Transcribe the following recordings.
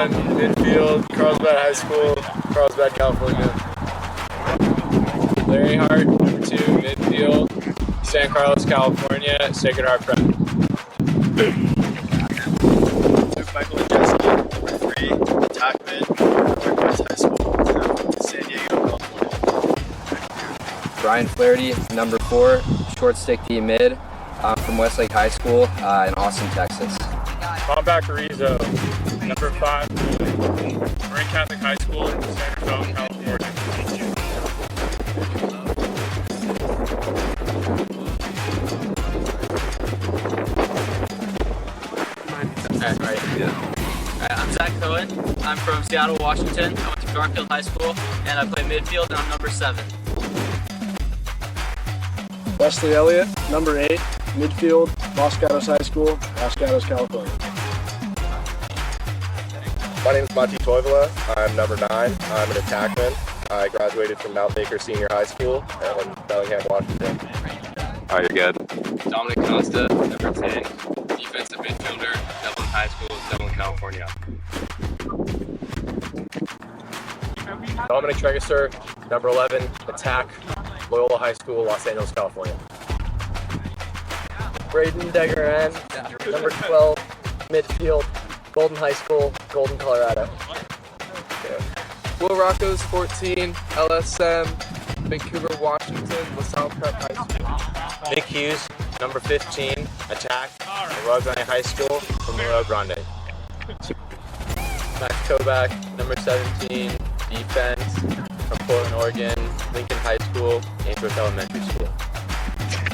1, midfield, Carlsbad High School, Carlsbad, California. Larry Hart, number 2, midfield, San Carlos, California, Sacred Heart Prep. Mikulijeski, number 3, attackman, Northwest High School, San Diego, California. Brian Flaherty, number 4, short stick D mid. I'm from Westlake High School in Austin, Texas. Compact Rizzo, number 5, Marine Catholic High School, San Rafael, California. I'm Zach Cohen. I'm from Seattle, Washington. I went to Garfield High School, and I play midfield, and I'm number 7. Wesley Elliott, number 8, midfield, Los Gatos High School, Los Gatos, California. My name is Monty Toivola. I'm number 9. I'm an attackman. I graduated from Mount Baker Senior High School in Bellingham, Washington. Hi, you're good. Dominic Costa, number 10, defensive midfielder, Dublin High School, Dublin, California. Dominic Tregesser, number 11, attack, Loyola High School, Los Angeles, California. Braden Degeran, number 12, midfield, Golden High School, Golden, Colorado. Will Rocco's 14, LSM, Vancouver, Washington, LaSalle Prep High School. Nick Hughes, number 15, attack, Rio Grande High School from Rio Grande. Max Kovac, number 17, defense, from Portland, Oregon, Lincoln High School, Ainsworth Elementary School.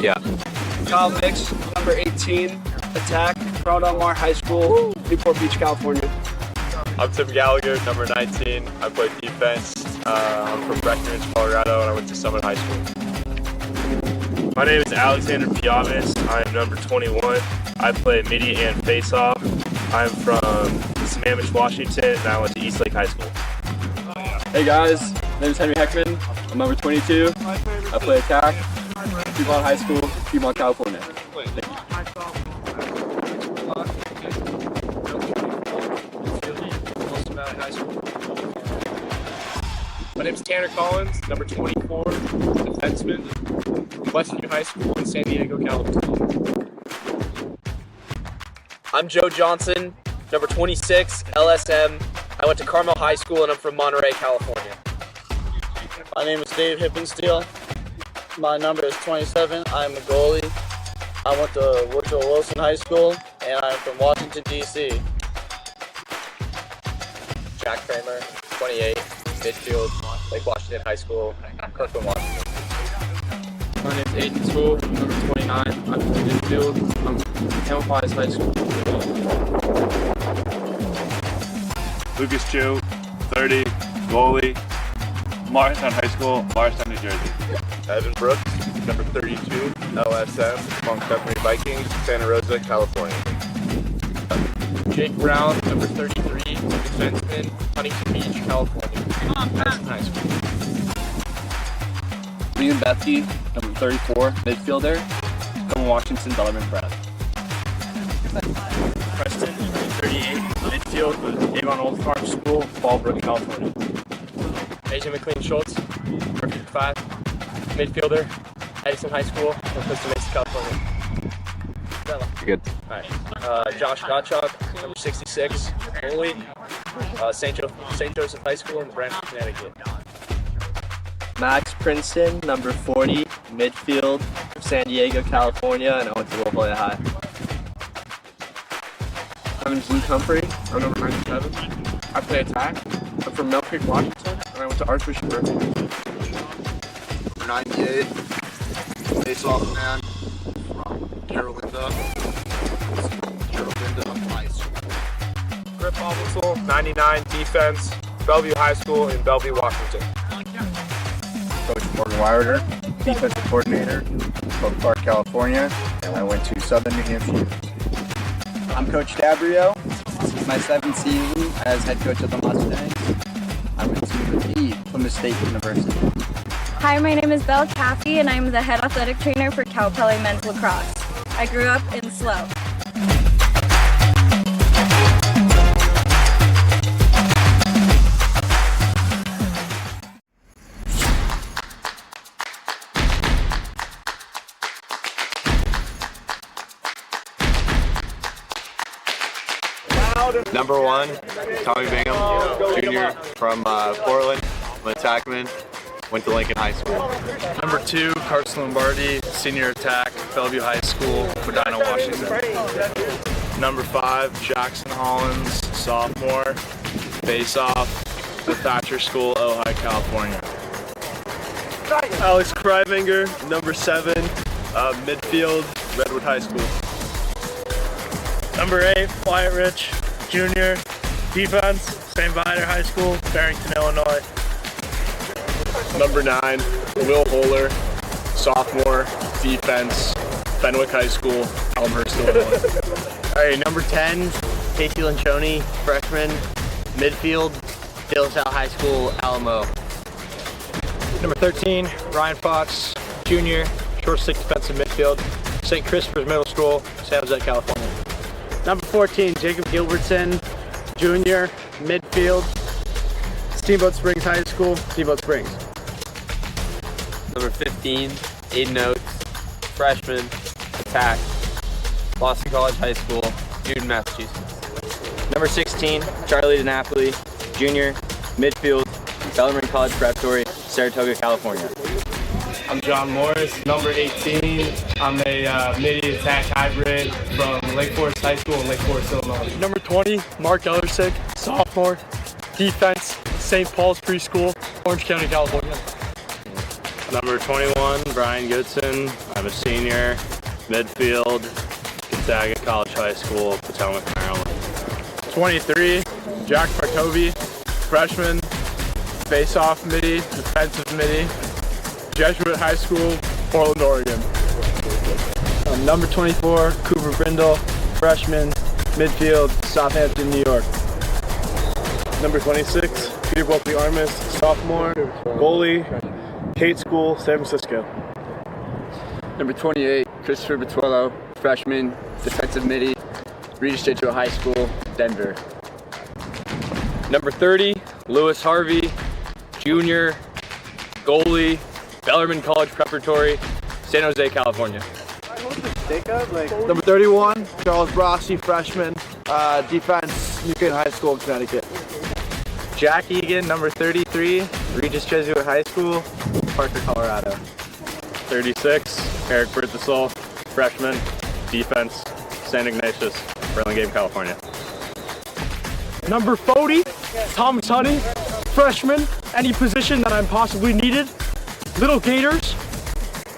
Yeah. Kyle Mix, number 18, attack, Proud Del Mar High School, Newport Beach, California. I'm Tim Gallagher, number 19. I play defense. I'm from Breckenridge, Colorado, and I went to Summit High School. My name is Alexander Piavis. I am number 21. I play midi and face-off. I'm from Sammamish, Washington, and I went to Eastlake High School. Hey guys, my name is Henry Heckman. I'm number 22. I play attack, Piedmont High School, Piedmont, California. Thank you. My name is Tanner Collins, number 24, defenseman, Westview High School in San Diego, California. I'm Joe Johnson, number 26, LSM. I went to Carmel High School and I'm from Monterey, California. My name is Dave Hippensteel. My number is 27. I'm a goalie. I went to Woodrow Wilson High School and I'm from Washington, D.C. Jack Kramer, 28, midfield, Lake Washington High School, Kirkland, Washington. My name is Aiden Toole, number 29. I'm from midfield. I'm from Tamalpais High School. Lucas Chu, 30, goalie, Morristown High School, Morristown, New Jersey. Evan Brooks, number 32, LSM, Montgomery Vikings, Santa Rosa, California. Jake Brown, number 33, defenseman, Huntington Beach, California. Madison High School. Liam Bethke, number 34, midfielder, from Washington, Bellarmine Prep. Preston, 38, midfield with Avon Old Farm School, Fallbrook, California. Asian McLean Schultz, number 55, midfielder, Edison High School, from Costa Mesa, California. You're good. All right. Josh Gottschalk, number 66, goalie, St. Joseph High School in Brantford, Connecticut. Max Princeton, number 40, midfield, San Diego, California, and I went to La Jolla High. I'm Luke Humphrey. I'm number 97. I play attack. I'm from Mill Creek, Washington, and I went to Archbishop Berkeley. 98, face-off man from Carolinda High School. Griff Albensel, 99, defense, Bellevue High School in Bellevue, Washington. Coach Morgan Wilder, defensive coordinator, Oak Park, California, and I went to Southern New Hampshire. I'm Coach Dabrio. This is my 7th season as head coach of the Mustangs. I went to the Plymouth State University. Hi, my name is Belle Caffey, and I'm the head athletic trainer for Cal Poly Men's Lacrosse. I grew up in Slough. Number 1, Tommy Bingham, junior from Portland. I'm an attackman. Went to Lincoln High School. Number 2, Carson Lombardi, senior attack, Bellevue High School, Medina, Washington. Number 5, Jackson Hollins, sophomore, face-off with Thatcher School, Ojai, California. Alex Kryvinger, number 7, midfield, Redwood High School. Number 8, Wyatt Rich, junior, defense, St. Viator High School, Barrington, Illinois. Number 9, Will Holler, sophomore, defense, Fenwick High School, Elmhurst, Illinois. All right, number 10, Casey Lanchoni, freshman, midfield, De La Salle High School, Alamo. Number 13, Ryan Fox, junior, short stick defensive midfield, St. Christopher's Middle School, San Jose, California. Number 14, Jacob Gilbertson, junior, midfield, Steamboat Springs High School, Steamboat Springs. Number 15, Aiden Oates, freshman, attack, Boston College High School, Newton, Massachusetts. Number 16, Charlie DiNapoli, junior, midfield, Bellarmine College Preparatory, Saratoga, California. I'm John Morris, number 18. I'm a midi attack hybrid from Lake Forest High School in Lake Forest, Illinois. Number 20, Mark Ellersick, sophomore, defense, St. Paul's Preschool, Orange County, California. Number 21, Brian Goodson. I'm a senior, midfield, Gonzaga College High School, Potomac, Maryland. 23, Jack Partovi, freshman, face-off midi, defensive midi, Jesuit High School, Portland, Oregon. Number 24, Cooper Brindle, freshman, midfield, Southampton, New York. Number 26, Peter Buckley Armis, sophomore, goalie, Kate School, San Francisco. Number 28, Christopher Batuello, freshman, defensive midi, Regis Jesuit High School, Denver. Number 30, Lewis Harvey, junior, goalie, Bellarmine College Preparatory, San Jose, California. Number 31, Charles Brossi, freshman, defense, Newton High School, Connecticut. Jack Egan, number 33, Regis Jesuit High School, Parker, Colorado. 36, Eric Berthasol, freshman, defense, San Ignatius, Burlingame, California. Number 40, Thomas Honey, freshman, any position that I'm possibly needed, Little Gators,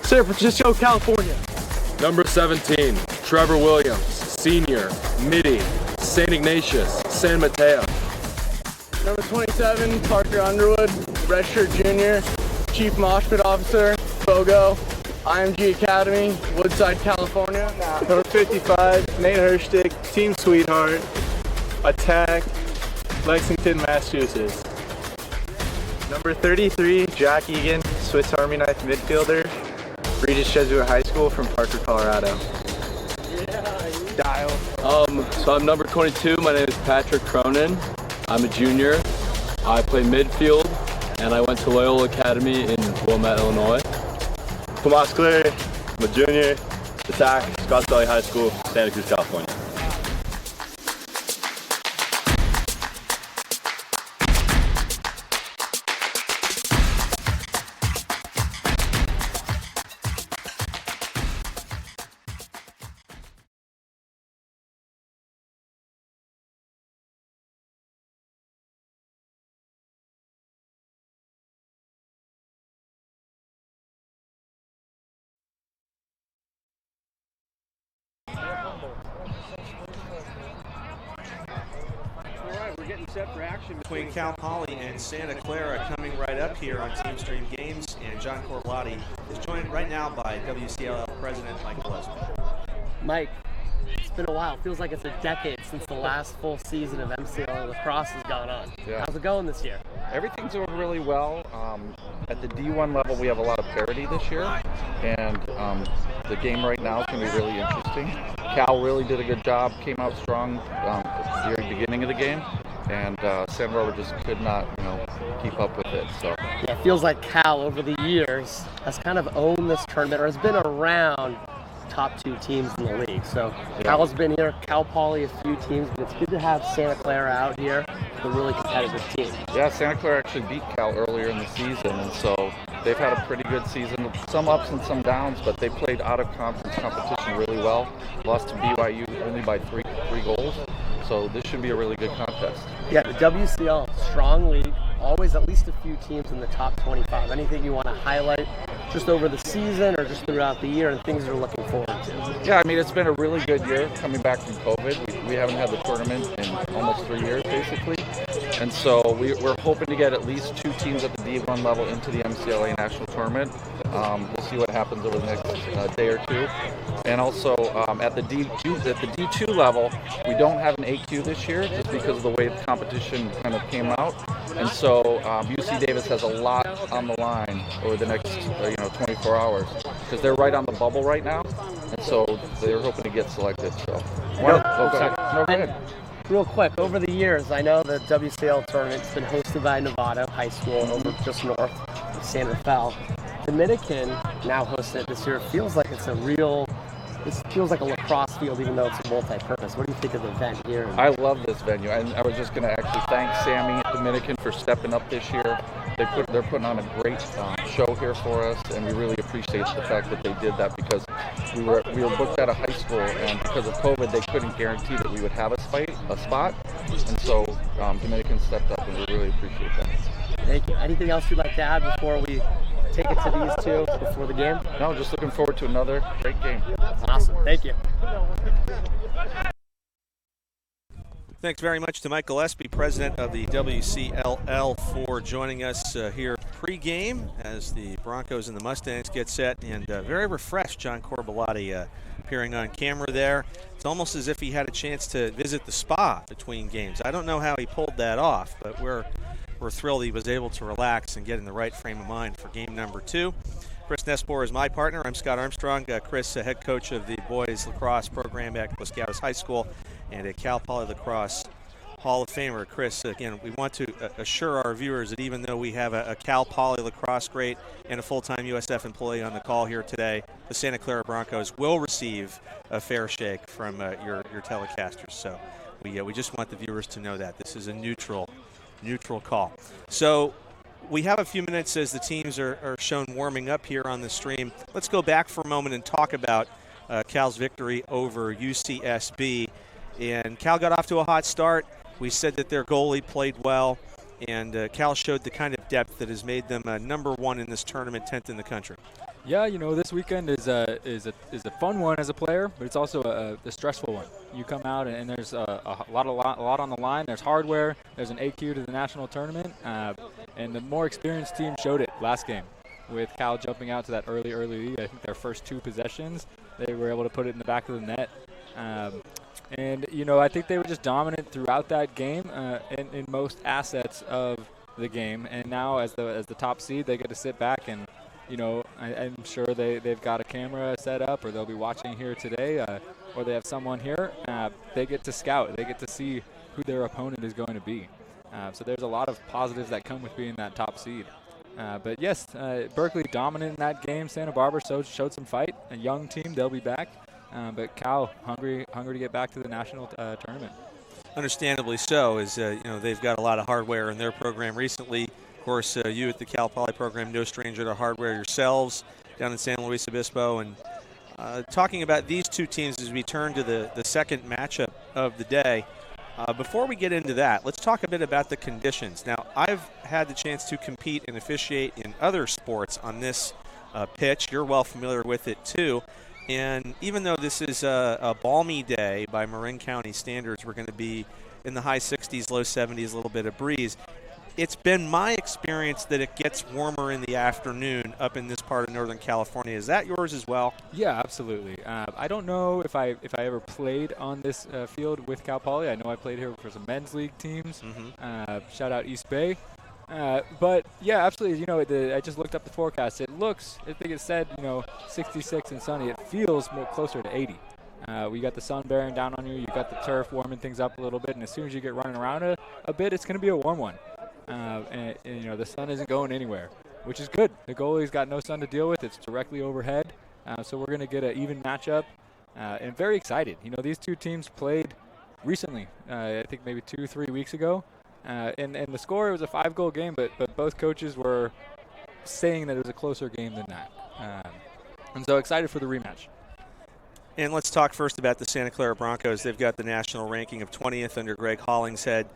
San Francisco, California. Number 17, Trevor Williams, senior, midi, St. Ignatius, San Mateo. Number 27, Parker Underwood, redshirt junior, chief mosh pit officer, BOGO, IMG Academy, Woodside, California. Number 55, Nate Herstig, team sweetheart, attack, Lexington, Massachusetts. Number 33, Jack Egan, Swiss Army knife midfielder, Regis Jesuit High School from Parker, Colorado. Dial. So I'm number 22. My name is Patrick Cronin. I'm a junior. I play midfield, and I went to Loyola Academy in Wilmette, Illinois. Tomas Cleary, I'm a junior, attack, Scotts Valley High School, Santa Cruz, California. We're getting set for action between Cal Poly and Santa Clara coming right up here on Team Stream Games, and John Corlotti is joined right now by WCLL President Mike Mikulijeski. Mike, it's been a while. It feels like it's a decade since the last full season of MCL lacrosse has gone on. Yeah. How's it going this year? Everything's going really well. At the D1 level, we have a lot of parity this year, and the game right now is going to be really interesting. Cal really did a good job, came out strong at the very beginning of the game, and San Robert just could not, keep up with it. So yeah, it feels like Cal over the years has kind of owned this tournament, or has been around top 2 teams in the league. So Cal's been here, Cal Poly a few teams, but it's good to have Santa Clara out here, a really competitive team. Yeah, Santa Clara actually beat Cal earlier in the season, and so they've had a pretty good season. Some ups and some downs, but they played out-of-conference competition really well. Lost to BYU only by three goals, so this should be a really good contest. Yeah, the WCL, strong league, always at least a few teams in the top 25. Anything you want to highlight just over the season or just throughout the year and things you're looking forward to? Yeah, I mean, it's been a really good year coming back from COVID. We haven't had the tournament in almost 3 years, basically. And so we're hoping to get at least 2 teams at the D1 level into the MCLA National Tournament. We'll see what happens over the next day or two. And also at the D2 level, we don't have an AQ this year just because of the way the competition kind of came out. And so UC Davis has a lot on the line over the next 24 hours because they're right on the bubble right now. And so they're hoping to get selected. So go ahead. Real quick, over the years, I know the WCL tournament's been hosted by Nevada High School over just north of Santa Fe. Dominican now hosting it this year. It feels like this feels like a lacrosse field, even though it's multi-purpose. What do you think of the event here? I love this venue, and I was just going to actually thank Sammy at Dominican for stepping up this year. They're putting on a great show here for us, and we really appreciate the fact that they did that because we were booked at a high school, and because of COVID, they couldn't guarantee that we would have a spot, and so Dominican stepped up, and we really appreciate that. Thank you. Anything else you'd like to add before we take it to these two before the game? No, just looking forward to another great game. Awesome. Thank you. Thanks very much to Mikulijeski, president of the WCLL, for joining us here pre-game as the Broncos and the Mustangs get set. And very refreshed, John Corbellotti appearing on camera there. It's almost as if he had a chance to visit the spa between games. I don't know how he pulled that off, but we're thrilled he was able to relax and get in the right frame of mind for game number 2. Chris Nespor is my partner. I'm Scott Armstrong. Chris, head coach of the boys lacrosse program at Clascadas High School and a Cal Poly Lacrosse Hall of Famer. Chris, again, we want to assure our viewers that even though we have a Cal Poly Lacrosse great and a full-time USF employee on the call here today, the Santa Clara Broncos will receive a fair shake from your telecasters. So we just want the viewers to know that. This is a neutral call. So we have a few minutes as the teams are shown warming up here on the stream. Let's go back for a moment and talk about Cal's victory over UCSB. And Cal got off to a hot start. We said that their goalie played well, and Cal showed the kind of depth that has made them number 1 in this tournament, 10th in the country. Yeah, this weekend is a fun one as a player, but it's also a stressful one. You come out and there's a lot on the line. There's hardware. There's an AQ to the national tournament, and the more experienced team showed it last game with Cal jumping out to that early lead. I think their first 2 possessions, they were able to put it in the back of the net. And I think they were just dominant throughout that game in most assets of the game. And now as the top seed, they get to sit back and. I'm sure they've got a camera set up, or they'll be watching here today, or they have someone here. They get to scout. They get to see who their opponent is going to be. So there's a lot of positives that come with being that top seed. But yes, Berkeley dominant in that game. Santa Barbara showed some fight. A young team, they'll be back. But Cal hungry to get back to the national tournament. Understandably so, as they've got a lot of hardware in their program recently. Of course, you at the Cal Poly program, no stranger to hardware yourselves down in San Luis Obispo. And talking about these two teams as we turn to the second matchup of the day, before we get into that, let's talk a bit about the conditions. Now, I've had the chance to compete and officiate in other sports on this pitch. You're well familiar with it, too. And even though this is a balmy day by Marin County standards, we're going to be in the high 60s, low 70s, a little bit of breeze. It's been my experience that it gets warmer in the afternoon up in this part of Northern California. Is that yours as well? Yeah, absolutely. I don't know if I ever played on this field with Cal Poly. I know I played here for some men's league teams. Mm-hmm. Shout out East Bay. But yeah, absolutely. I just looked up the forecast. I think it said 66 and sunny. It feels more closer to 80. We got the sun bearing down on you. You got the turf warming things up a little bit, and as soon as you get running around a bit, it's going to be a warm one. And the sun isn't going anywhere, which is good. The goalie's got no sun to deal with. It's directly overhead. So we're going to get an even matchup, and very excited. You know, these two teams played recently, I think maybe 2-3 weeks ago, and the score, it was a 5-goal game, but both coaches were saying that it was a closer game than that. And so excited for the rematch. And let's talk first about the Santa Clara Broncos. They've got the national ranking of 20th under Greg Hollingshead.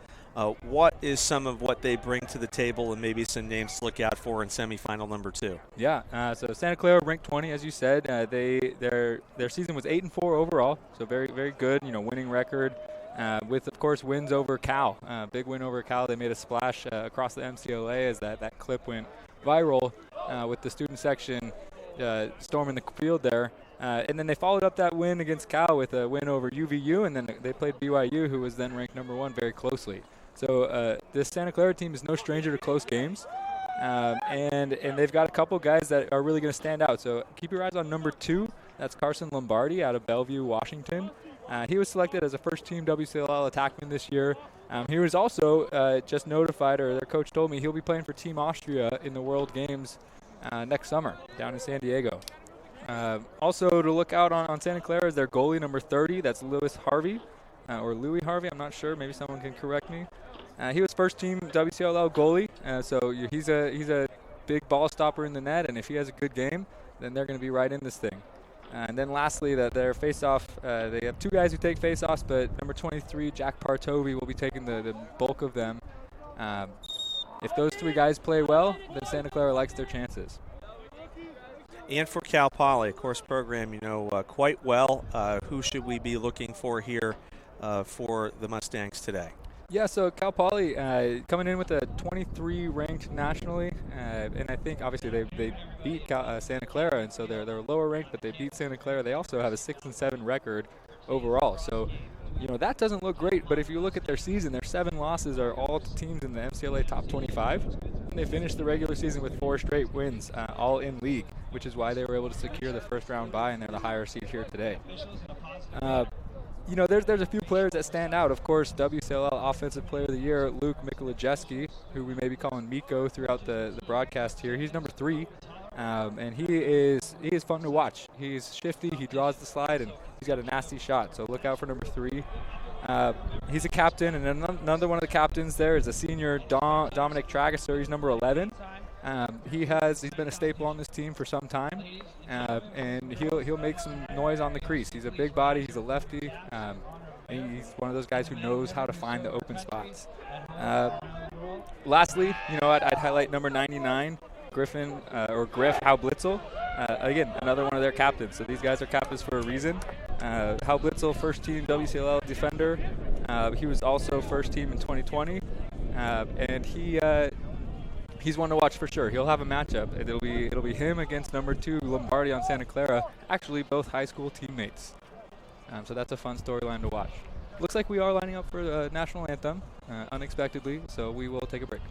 What is some of what they bring to the table, and maybe some names to look out for in semifinal number 2? Yeah, so Santa Clara ranked 20, as you said. Their season was 8-4 overall, so very, very good. You know, winning record with, of course, wins over Cal. Big win over Cal. They made a splash across the MCLA as that clip went viral with the student section storming the field there. And then they followed up that win against Cal with a win over UVU, and then they played BYU, who was then ranked number 1, very closely. So this Santa Clara team is no stranger to close games, and they've got a couple guys that are really going to stand out. So keep your eyes on number 2. That's Carson Lombardi out of Bellevue, Washington. He was selected as a first-team WCLL attackman this year. He was also just notified, or their coach told me, he'll be playing for Team Austria in the World Games next summer down in San Diego. Also to look out on Santa Clara is their goalie, number 30. That's Louis Harvey, or Louis Harvey. I'm not sure. Maybe someone can correct me. He was first-team WCLL goalie, so he's a big ball stopper in the net, and if he has a good game, then they're going to be right in this thing. And then lastly, their face-off, they have 2 guys who take face-offs, but number 23, Jack Partovi, will be taking the bulk of them. If those 3 guys play well, then Santa Clara likes their chances. And for Cal Poly, of course, program you know quite well. Who should we be looking for here for the Mustangs today? Yeah, so Cal Poly coming in with a 23 ranked nationally, and I think obviously they beat Santa Clara, and so they're lower ranked, but they beat Santa Clara. They also have a 6-7 record overall. So, you know, that doesn't look great, but if you look at their season, their 7 losses are all to teams in the MCLA top 25. And they finished the regular season with 4 straight wins, all in league, which is why they were able to secure the first-round bye, and they're the higher seed here today. You know, there's a few players that stand out. Of course, WCLL Offensive Player of the Year, Luke Mikulijeski, who we may be calling Miko throughout the broadcast here. He's number 3, and he is fun to watch. He's shifty, he draws the slide, and he's got a nasty shot. So look out for number 3. He's a captain, and another one of the captains there is a senior, Dominic Tragasser. He's number 11. He's been a staple on this team for some time, and he'll make some noise on the crease. He's a big body, he's a lefty, and he's one of those guys who knows how to find the open spots. Lastly, you know, I'd highlight number 99, Griff Haublitzel. Again, another one of their captains. So these guys are captains for a reason. Haublitzel, first team WCLL defender. He was also first team in 2020, and he's one to watch for sure. He'll have a matchup. It'll be him against number 2 Lombardi on Santa Clara. Actually, both high school teammates. So that's a fun storyline to watch. Looks like we are lining up for the national anthem unexpectedly. So we will take a break.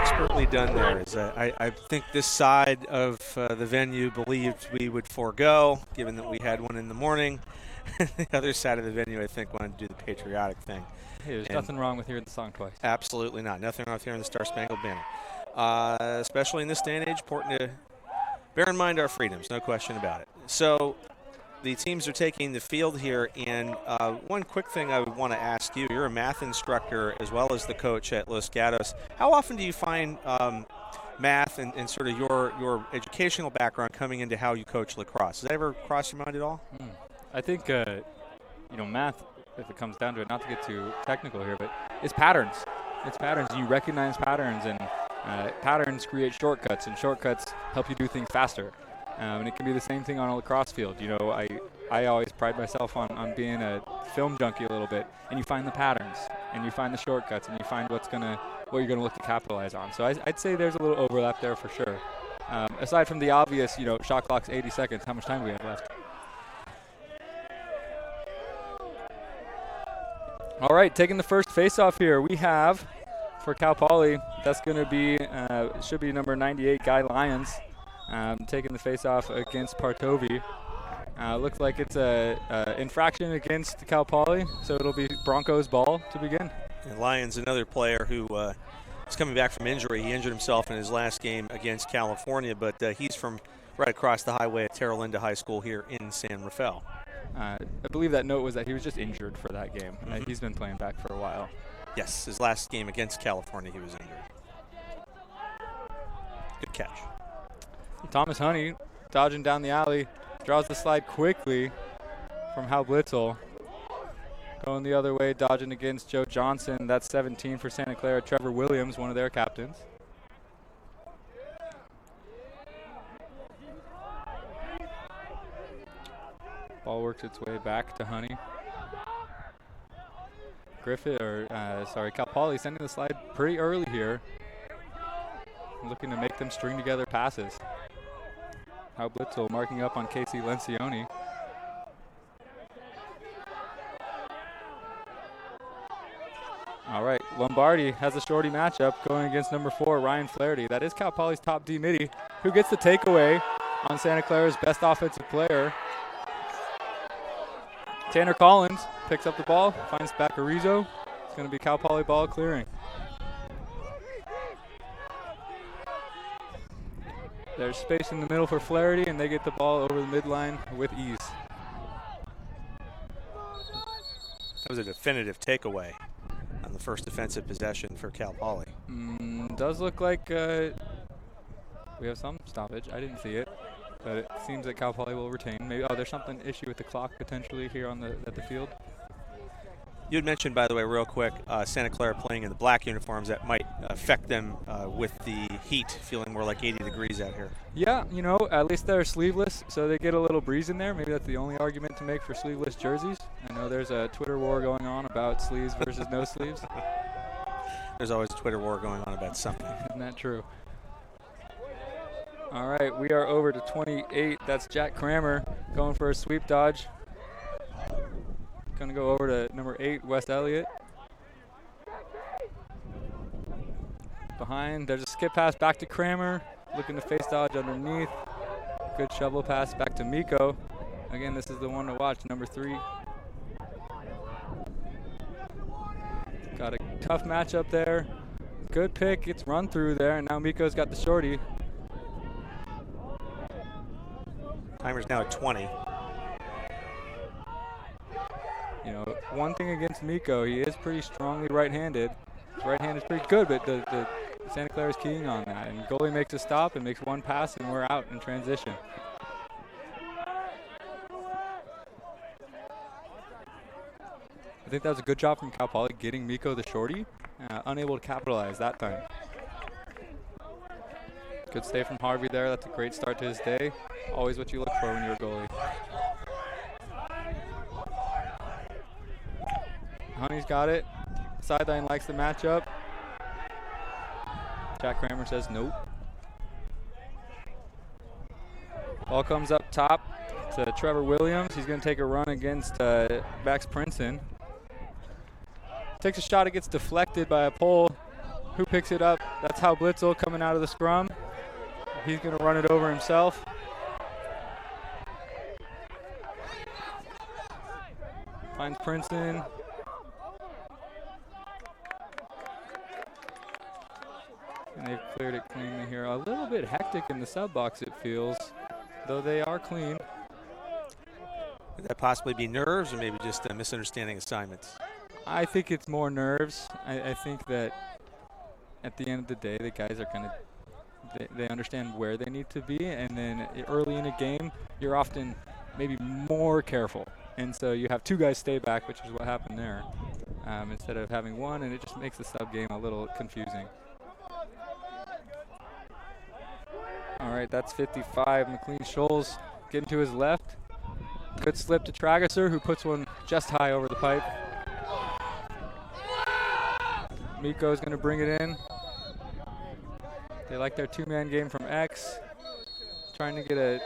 Expertly done there. I think this side of the venue believed we would forego, given that we had one in the morning. The other side of the venue, I think, wanted to do the patriotic thing. Hey, there's nothing wrong with hearing the song twice. Absolutely not. Nothing wrong with hearing the Star-Spangled Banner. Especially in this day and age, important to bear in mind our freedoms, no question about it. So the teams are taking the field here, and one quick thing I would want to ask you, you're a math instructor as well as the coach at Los Gatos. How often do you find math and sort of your educational background coming into how you coach lacrosse? Does that ever cross your mind at all? I think, you know, math if it comes down to it, not to get too technical here, but it's patterns. It's patterns. You recognize patterns, and patterns create shortcuts, and shortcuts help you do things faster. And it can be the same thing on a lacrosse field. You know, I always pride myself on being a film junkie a little bit, and you find the patterns, and you find the shortcuts, and you find what you're gonna look to capitalize on. So I'd say there's a little overlap there for sure. Aside from the obvious, you know, shot clock's 80 seconds. How much time do we have left? All right, taking the first face-off here, we have for Cal Poly. That's going to be should be number 98, Guy Lyons, taking the face-off against Partovi. Looks like it's a infraction against Cal Poly, so it'll be Broncos ball to begin. And Lyons, another player who is coming back from injury. He injured himself in his last game against California, but he's from right across the highway at Terra Linda High School here in San Rafael. I believe that note was that he was just injured for that game. He's been playing back for a while. Yes, his last game against California, he was injured. Good catch. Thomas Honey dodging down the alley, draws the slide quickly from Hal Blitzel. Going the other way, dodging against Joe Johnson. That's 17 for Santa Clara. Trevor Williams, one of their captains. Ball works its way back to Honey. Cal Poly sending the slide pretty early here. Looking to make them string together passes. Hal Blitzel marking up on Casey Lencioni. All right, Lombardi has a shorty matchup going against number 4, Ryan Flaherty. That is Cal Poly's top D midi, who gets the takeaway on Santa Clara's best offensive player. Tanner Collins picks up the ball, finds Baccarizo. It's going to be Cal Poly ball clearing. There's space in the middle for Flaherty, and they get the ball over the midline with ease. That was a definitive takeaway on the first defensive possession for Cal Poly. Does look like we have some stoppage. I didn't see it, but it seems that Cal Poly will retain. Maybe there's something issue with the clock potentially here at the field. You had mentioned, by the way, real quick, Santa Clara playing in the black uniforms. That might affect them with the heat, feeling more like 80 degrees out here. Yeah, you know, at least they're sleeveless, so they get a little breeze in there. Maybe that's the only argument to make for sleeveless jerseys. I know there's a Twitter war going on about sleeves versus no sleeves. There's always a Twitter war going on about something. Isn't that true? All right, we are over to 28. That's Jack Kramer going for a sweep dodge. Going to go over to number 8, Wes Elliott. Behind, there's a skip pass back to Kramer. Looking to face dodge underneath. Good shovel pass back to Miko. Again, this is the one to watch, number 3. Got a tough matchup there. Good pick, it's run through there, and now Miko's got the shorty. Timer's now at 20. You know, one thing against Miko, he is pretty strongly right-handed. His right hand is pretty good, but the Santa Clara is keying on that. And goalie makes a stop and makes one pass, and we're out in transition. I think that was a good job from Cal Poly getting Miko the shorty. Unable to capitalize that time. Good stay from Harvey there. That's a great start to his day. Always what you look for when you're a goalie. Honey's got it. Sideline likes the matchup. Jack Kramer says nope. Ball comes up top to Trevor Williams. He's going to take a run against Max Princeton. Takes a shot. It gets deflected by a pole. Who picks it up? That's Hal Blitzel coming out of the scrum. He's going to run it over himself. Finds Princeton. And they've cleared it cleanly here. A little bit hectic in the sub box, it feels, though they are clean. Could that possibly be nerves or maybe just a misunderstanding assignments? I think it's more nerves. I think that at the end of the day, the guys are kind of, they understand where they need to be, and then early in a game, you're often maybe more careful And so you have 2 guys stay back, which is what happened there, instead of having 1, and it just makes the sub game a little confusing. All right, that's 55. McLean Scholes getting to his left. Good slip to Trageser, who puts one just high over the pipe. Miko's going to bring it in. They like their 2-man game from X. Trying to get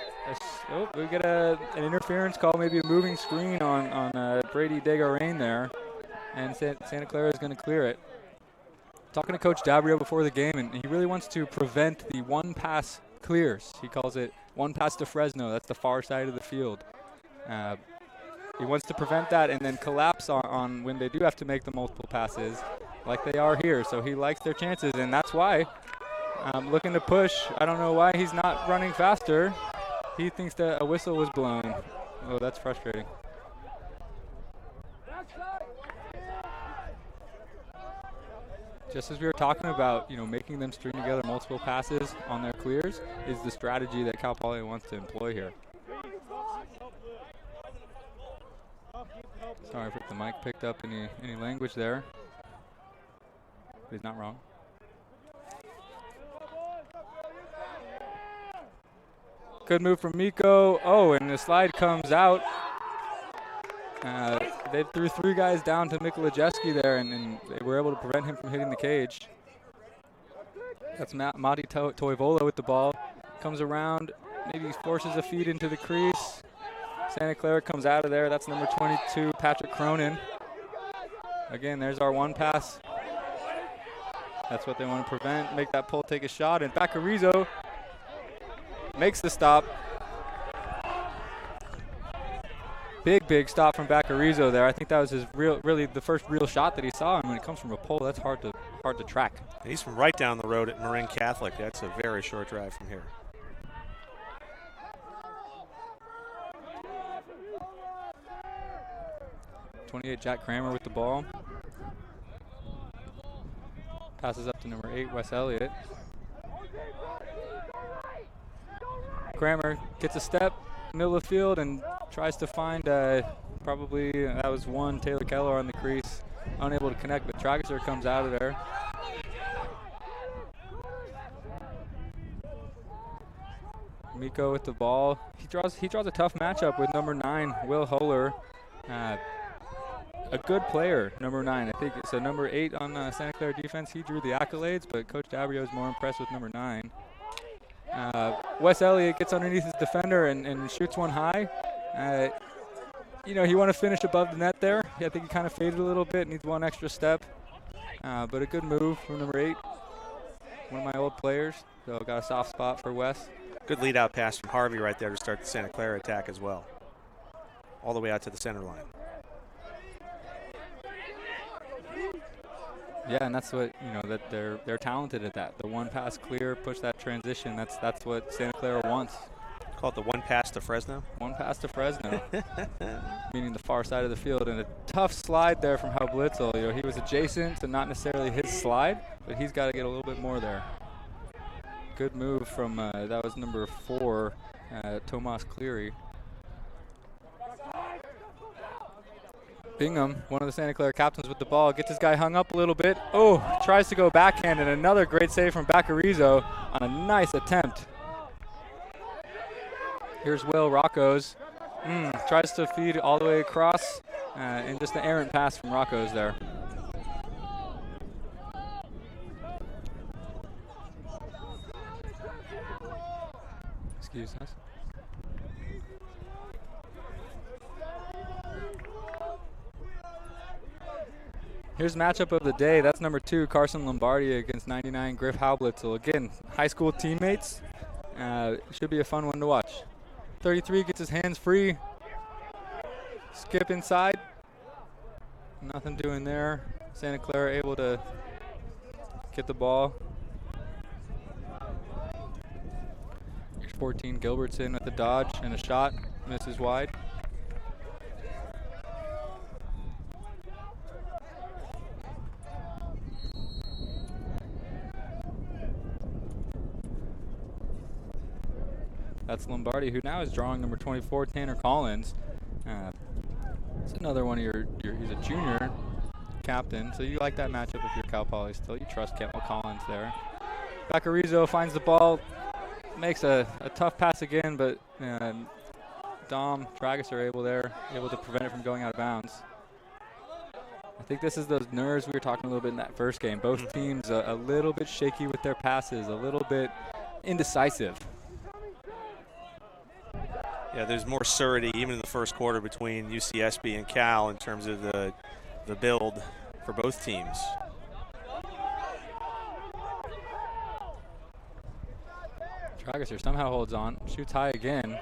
we get an interference call, maybe a moving screen on Brady Degorain there. And Santa Clara is going to clear it. Talking to Coach Dabrio before the game, and he really wants to prevent the one-pass clears. He calls it one pass to Fresno. That's the far side of the field. He wants to prevent that and then collapse on when they do have to make the multiple passes like they are here. So he likes their chances, and that's why I'm looking to push. I don't know why he's not running faster. He thinks that a whistle was blown. Oh, that's frustrating. Just as we were talking about, making them string together multiple passes on their clears is the strategy that Cal Poly wants to employ here. Sorry if the mic picked up any language there. He's not wrong. Good move from Miko. Oh, and the slide comes out. They threw 3 guys down to Mikulijeski there, and they were able to prevent him from hitting the cage. That's Mati Toivola with the ball. Comes around, maybe forces a feed into the crease. Santa Clara comes out of there. That's number 22, Patrick Cronin. Again, there's our one pass. That's what they want to prevent. Make that pull, take a shot, and Baccarizo makes the stop. Big stop from Baccarizo there. I think that was his really the first real shot that he saw, and when it comes from a pole, that's hard to track. He's from right down the road at Marin Catholic. That's a very short drive from here. '28 Jack Kramer with the ball. Passes up to number 8, Wes Elliott. Kramer gets a step, middle of the field, and tries to find probably, that was 1, Taylor Keller on the crease. Unable to connect, but Trageser comes out of there. Miko with the ball. He draws a tough matchup with number 9, Will Holler. A good player, number 9. I think it's a number 8 on Santa Clara defense. He drew the accolades, but Coach Dabrio is more impressed with number 9. Wes Elliott gets underneath his defender and shoots one high. He want to finish above the net there. I think he kind of faded a little bit, needs one extra step. But a good move from number 8, one of my old players. So got a soft spot for Wes. Good lead out pass from Harvey right there to start the Santa Clara attack as well. All the way out to the center line. Yeah, and that's what that they're talented at that. The one pass clear, push that transition. That's what Santa Clara wants. Call it the one pass to Fresno. One pass to Fresno, meaning the far side of the field, and a tough slide there from Hub Blitzel. He was adjacent to not necessarily his slide, but he's got to get a little bit more there. Good move from that was number 4, Tomas Cleary. Bingham, one of the Santa Clara captains with the ball, gets his guy hung up a little bit. Oh, tries to go backhand, and another great save from Baccarizo on a nice attempt. Here's Will Rocco's. Tries to feed all the way across, and just an errant pass from Rocco's there. Excuse us. Here's matchup of the day. That's number 2, Carson Lombardi against 99, Griff Haublitzel. Again, high school teammates. Should be a fun one to watch. 33 gets his hands free. Skip inside. Nothing doing there. Santa Clara able to get the ball. Here's 14, Gilbertson with the dodge and a shot. Misses wide. That's Lombardi, who now is drawing number 24, Tanner Collins. another one of he's a junior captain, so you like that matchup if you're Cal Poly still. You trust Campbell Collins there. Baccarizzo finds the ball, makes a tough pass again, but Dom, Tragus are able to prevent it from going out of bounds. I think this is those nerves we were talking a little bit in that first game. Both teams a little bit shaky with their passes, a little bit indecisive. Yeah, there's more surety even in the first quarter between UCSB and Cal in terms of the build for both teams. Tragus somehow holds on, shoots high again.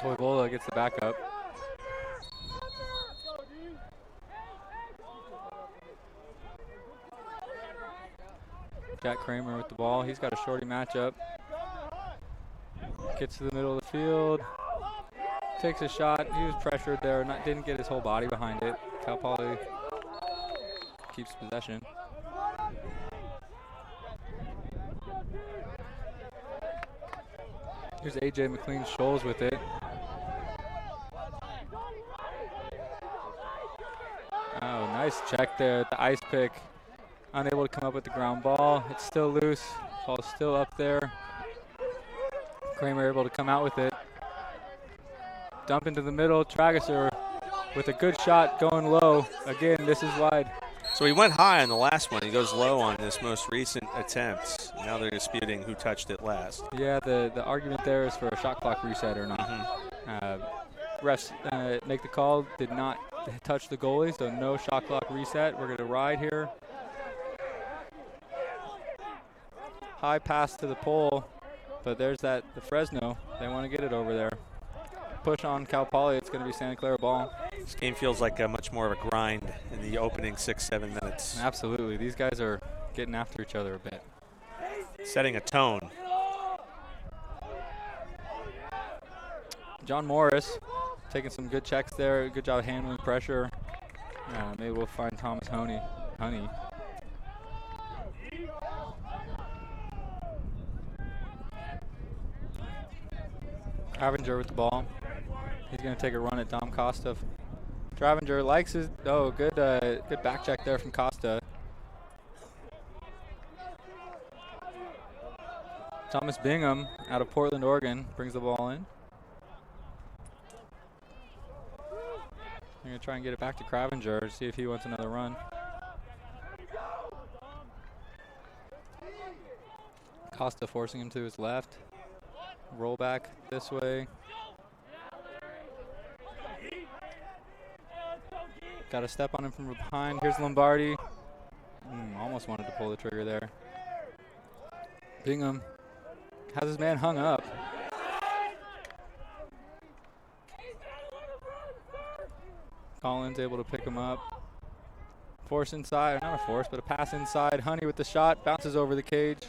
Toivola gets the backup. Jack Kramer with the ball. He's got a shorty matchup. Gets to the middle of the field. Takes a shot. He was pressured there. Didn't get his whole body behind it. Cal Poly keeps possession. Here's AJ McLean-Scholes with it. Oh, nice check there at the ice pick. Unable to come up with the ground ball. It's still loose. Ball's still up there. Kramer able to come out with it. Dump into the middle. Tragus with a good shot going low. Again, this is wide. So he went high on the last one. He goes low on this most recent attempt. Now they're disputing who touched it last. Yeah, the argument there is for a shot clock reset or not. Refs make the call. Did not touch the goalie, so no shot clock reset. We're going to ride here. High pass to the pole, but there's the Fresno. They want to get it over there. Push on Cal Poly. It's going to be Santa Clara ball. This game feels like much more of a grind in the opening 6-7 minutes. Absolutely. These guys are getting after each other a bit. Setting a tone. John Morris taking some good checks there. Good job handling pressure. Maybe we'll find Thomas Honey. Travinger with the ball. He's going to take a run at Dom Costa. Travinger likes his. Oh, good back check there from Costa. Thomas Bingham out of Portland, Oregon, brings the ball in. I'm going to try and get it back to Cravenger, see if he wants another run. Costa forcing him to his left. Roll back this way. Got a step on him from behind. Here's Lombardi. Almost wanted to pull the trigger there. Bingham has his man hung up. Collins able to pick him up. Force inside, not a force, but a pass inside. Honey with the shot, bounces over the cage.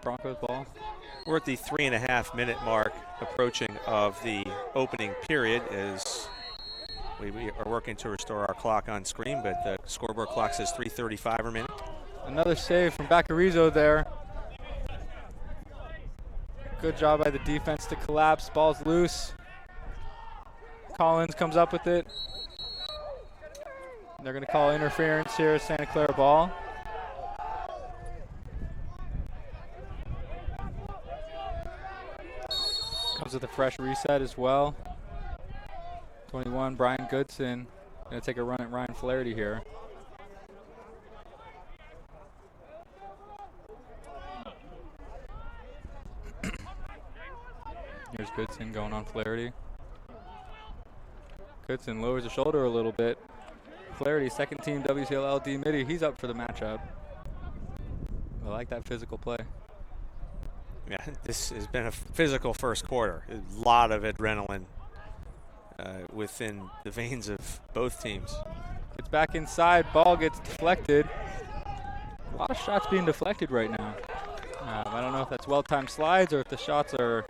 Broncos ball. We're at the 3.5 minute mark approaching of the opening period as we are working to restore our clock on screen, but the scoreboard clock says 3:35 remaining. Another save from Baccarizzo there. Good job by the defense to collapse. Ball's loose. Collins comes up with it. They're going to call interference here, Santa Clara ball. Comes with a fresh reset as well. 21, Brian Goodson going to take a run at Ryan Flaherty here. Here's Goodson going on Flaherty. Goodson lowers the shoulder a little bit. Flaherty, second team WCLL D midi, he's up for the matchup. I like that physical play. Yeah, this has been a physical first quarter. A lot of adrenaline within the veins of both teams. Gets back inside, ball gets deflected. A lot of shots being deflected right now. I don't know if that's well-timed slides or if the shots are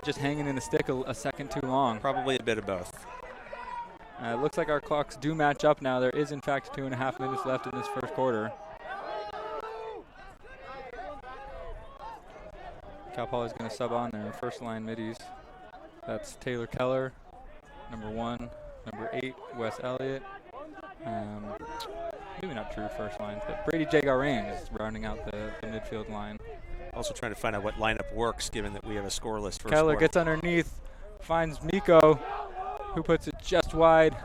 just hanging in the stick a second too long. Probably a bit of both. It looks like our clocks do match up now. There is, in fact, 2.5 minutes left in this first quarter. Cal Poly is going to sub on their first line middies. That's Taylor Keller, number 1, number 8, Wes Elliott. Maybe not true first lines, but Brady Jagarane is rounding out the midfield line. Also trying to find out what lineup works, given that we have a scoreless first Keller quarter. gets underneath, finds Miko, who puts it just wide.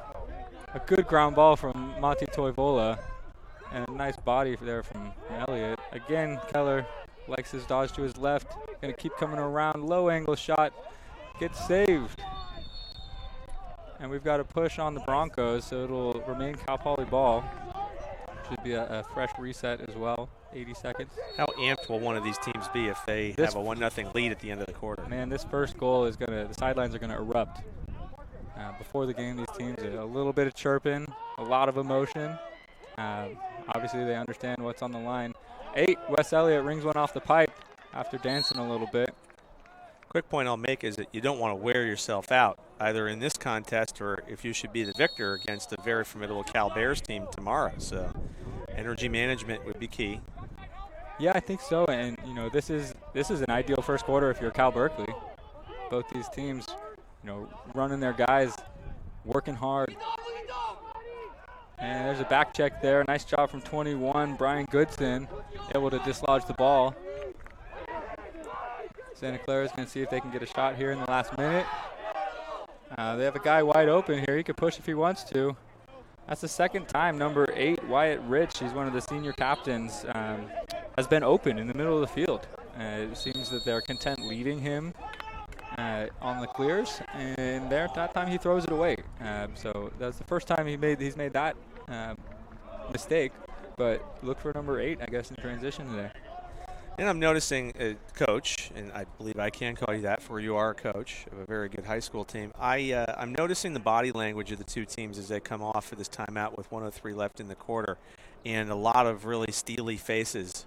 A good ground ball from Mati Toivola, and a nice body there from Elliott. Again, Keller likes his dodge to his left. Going to keep coming around. Low angle shot. Gets saved. And we've got a push on the Broncos, so it'll remain Cal Poly ball. Should be a fresh reset as well. 80 seconds. How amped will one of these teams be if they have a 1-0 lead at the end of the quarter? Man, this first goal is the sidelines are going to erupt. Before the game, these teams are a little bit of chirping, a lot of emotion. Obviously, they understand what's on the line. 8, Wes Elliott rings one off the pipe after dancing a little bit. Quick point I'll make is that you don't want to wear yourself out, either in this contest or if you should be the victor against a very formidable Cal Bears team tomorrow. So energy management would be key. Yeah, I think so. And, you know, this is an ideal first quarter if you're Cal Berkeley. Both these teams, you know, running their guys, working hard. And there's a back check there. Nice job from 21, Brian Goodson, able to dislodge the ball. Santa Clara is going to see if they can get a shot here in the last minute. They have a guy wide open here. He could push if he wants to. That's the second time number 8, Wyatt Rich, he's one of the senior captains, has been open in the middle of the field. It seems that they're content leading him on the clears, and that time he throws it away. So that's the first time he's made that mistake. But look for number 8, I guess, in transition today. And I'm noticing a coach, and I believe I can call you that, for you are a coach of a very good high school team. I'm noticing the body language of the two teams as they come off of this timeout with 1:03 left in the quarter, and a lot of really steely faces.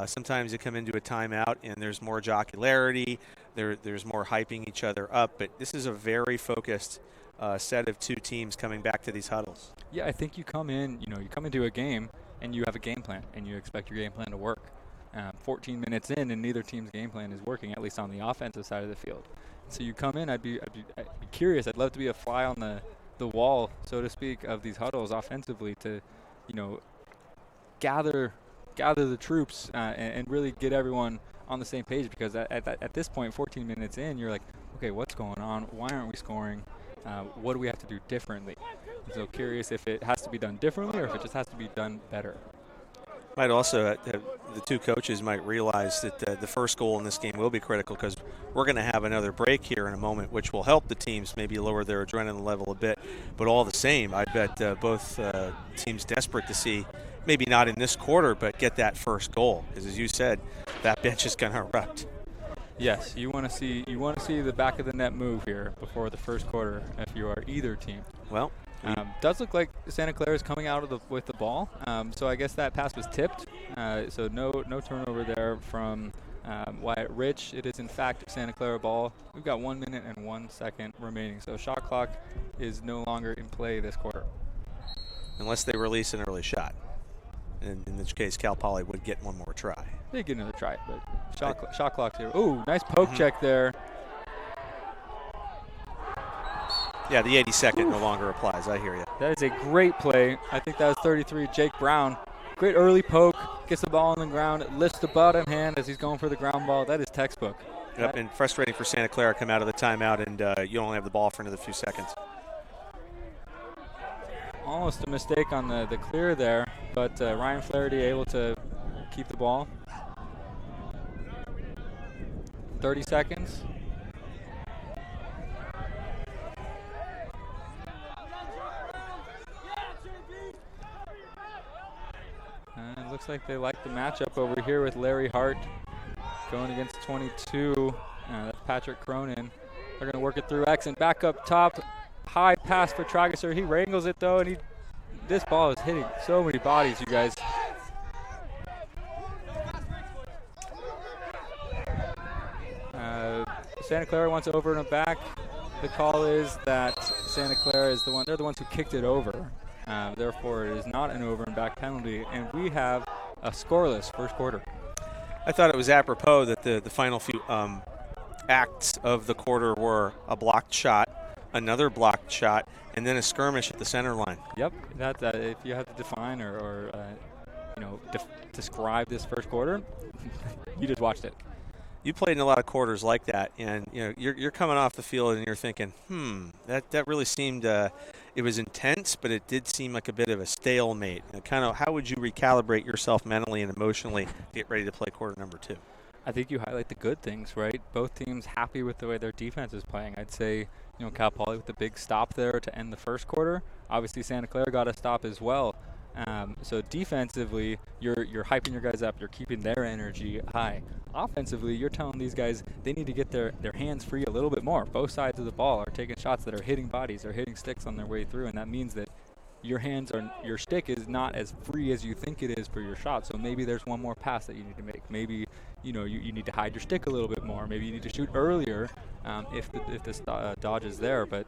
Sometimes you come into a timeout and there's more jocularity, there's more hyping each other up, but this is a very focused set of two teams coming back to these huddles. Yeah, I think you come into a game and you have a game plan and you expect your game plan to work. 14 minutes in and neither team's game plan is working, at least on the offensive side of the field. So you come in, I'd be curious. I'd love to be a fly on the wall, so to speak, of these huddles offensively to, you know, gather the troops and really get everyone on the same page, because at this point, 14 minutes in, you're like, okay, what's going on? Why aren't we scoring? What do we have to do differently? So curious if it has to be done differently or if it just has to be done better. Might also, the two coaches might realize that the first goal in this game will be critical, because we're going to have another break here in a moment, which will help the teams maybe lower their adrenaline level a bit. But all the same, I bet both teams desperate to see, maybe not in this quarter, but get that first goal. Because as you said, that bench is going to erupt. Yes, you want to see the back of the net move here before the first quarter if you are either team. Well, does look like Santa Clara is coming out with the ball, so I guess that pass was tipped. So no turnover there from Wyatt Rich. It is in fact Santa Clara ball. We've got 1 minute and 1 second remaining, so shot clock is no longer in play this quarter. Unless they release an early shot, in which case Cal Poly would get one more try. They get another try, but shot clock's here. Ooh, nice poke check there. Yeah, the 82nd no longer applies. I hear you. That is a great play. I think that was 33, Jake Brown. Great early poke, gets the ball on the ground, lifts the bottom hand as he's going for the ground ball. That is textbook. Yep, and frustrating for Santa Clara, come out of the timeout and you only have the ball for another few seconds. Almost a mistake on the clear there, but Ryan Flaherty able to keep the ball. 30 seconds. And it looks like they like the matchup over here with Larry Hart going against 22. That's Patrick Cronin. They're going to work it through X and back up top. High pass for Trageser. He wrangles it though, and this ball is hitting so many bodies, you guys. Santa Clara wants over and back. The call is that Santa Clara is they're the ones who kicked it over. Therefore, it is not an over and back penalty, and we have a scoreless first quarter. I thought it was apropos that the final few acts of the quarter were a blocked shot another blocked shot, and then a skirmish at the center line. Yep, that's if you have to define or describe this first quarter, you just watched it. You played in a lot of quarters like that, and you're coming off the field and you're thinking, that really seemed it was intense, but it did seem like a bit of a stalemate. Kind of, how would you recalibrate yourself mentally and emotionally to get ready to play quarter number 2? I think you highlight the good things, right? Both teams happy with the way their defense is playing. I'd say, Cal Poly with the big stop there to end the first quarter. Obviously, Santa Clara got a stop as well. So defensively, you're hyping your guys up. You're keeping their energy high. Offensively, you're telling these guys they need to get their hands free a little bit more. Both sides of the ball are taking shots that are hitting bodies. They're hitting sticks on their way through, and that means that your stick is not as free as you think it is for your shot. So maybe there's one more pass that you need to make. Maybe you need to hide your stick a little bit more. Maybe you need to shoot earlier if the dodge is there. But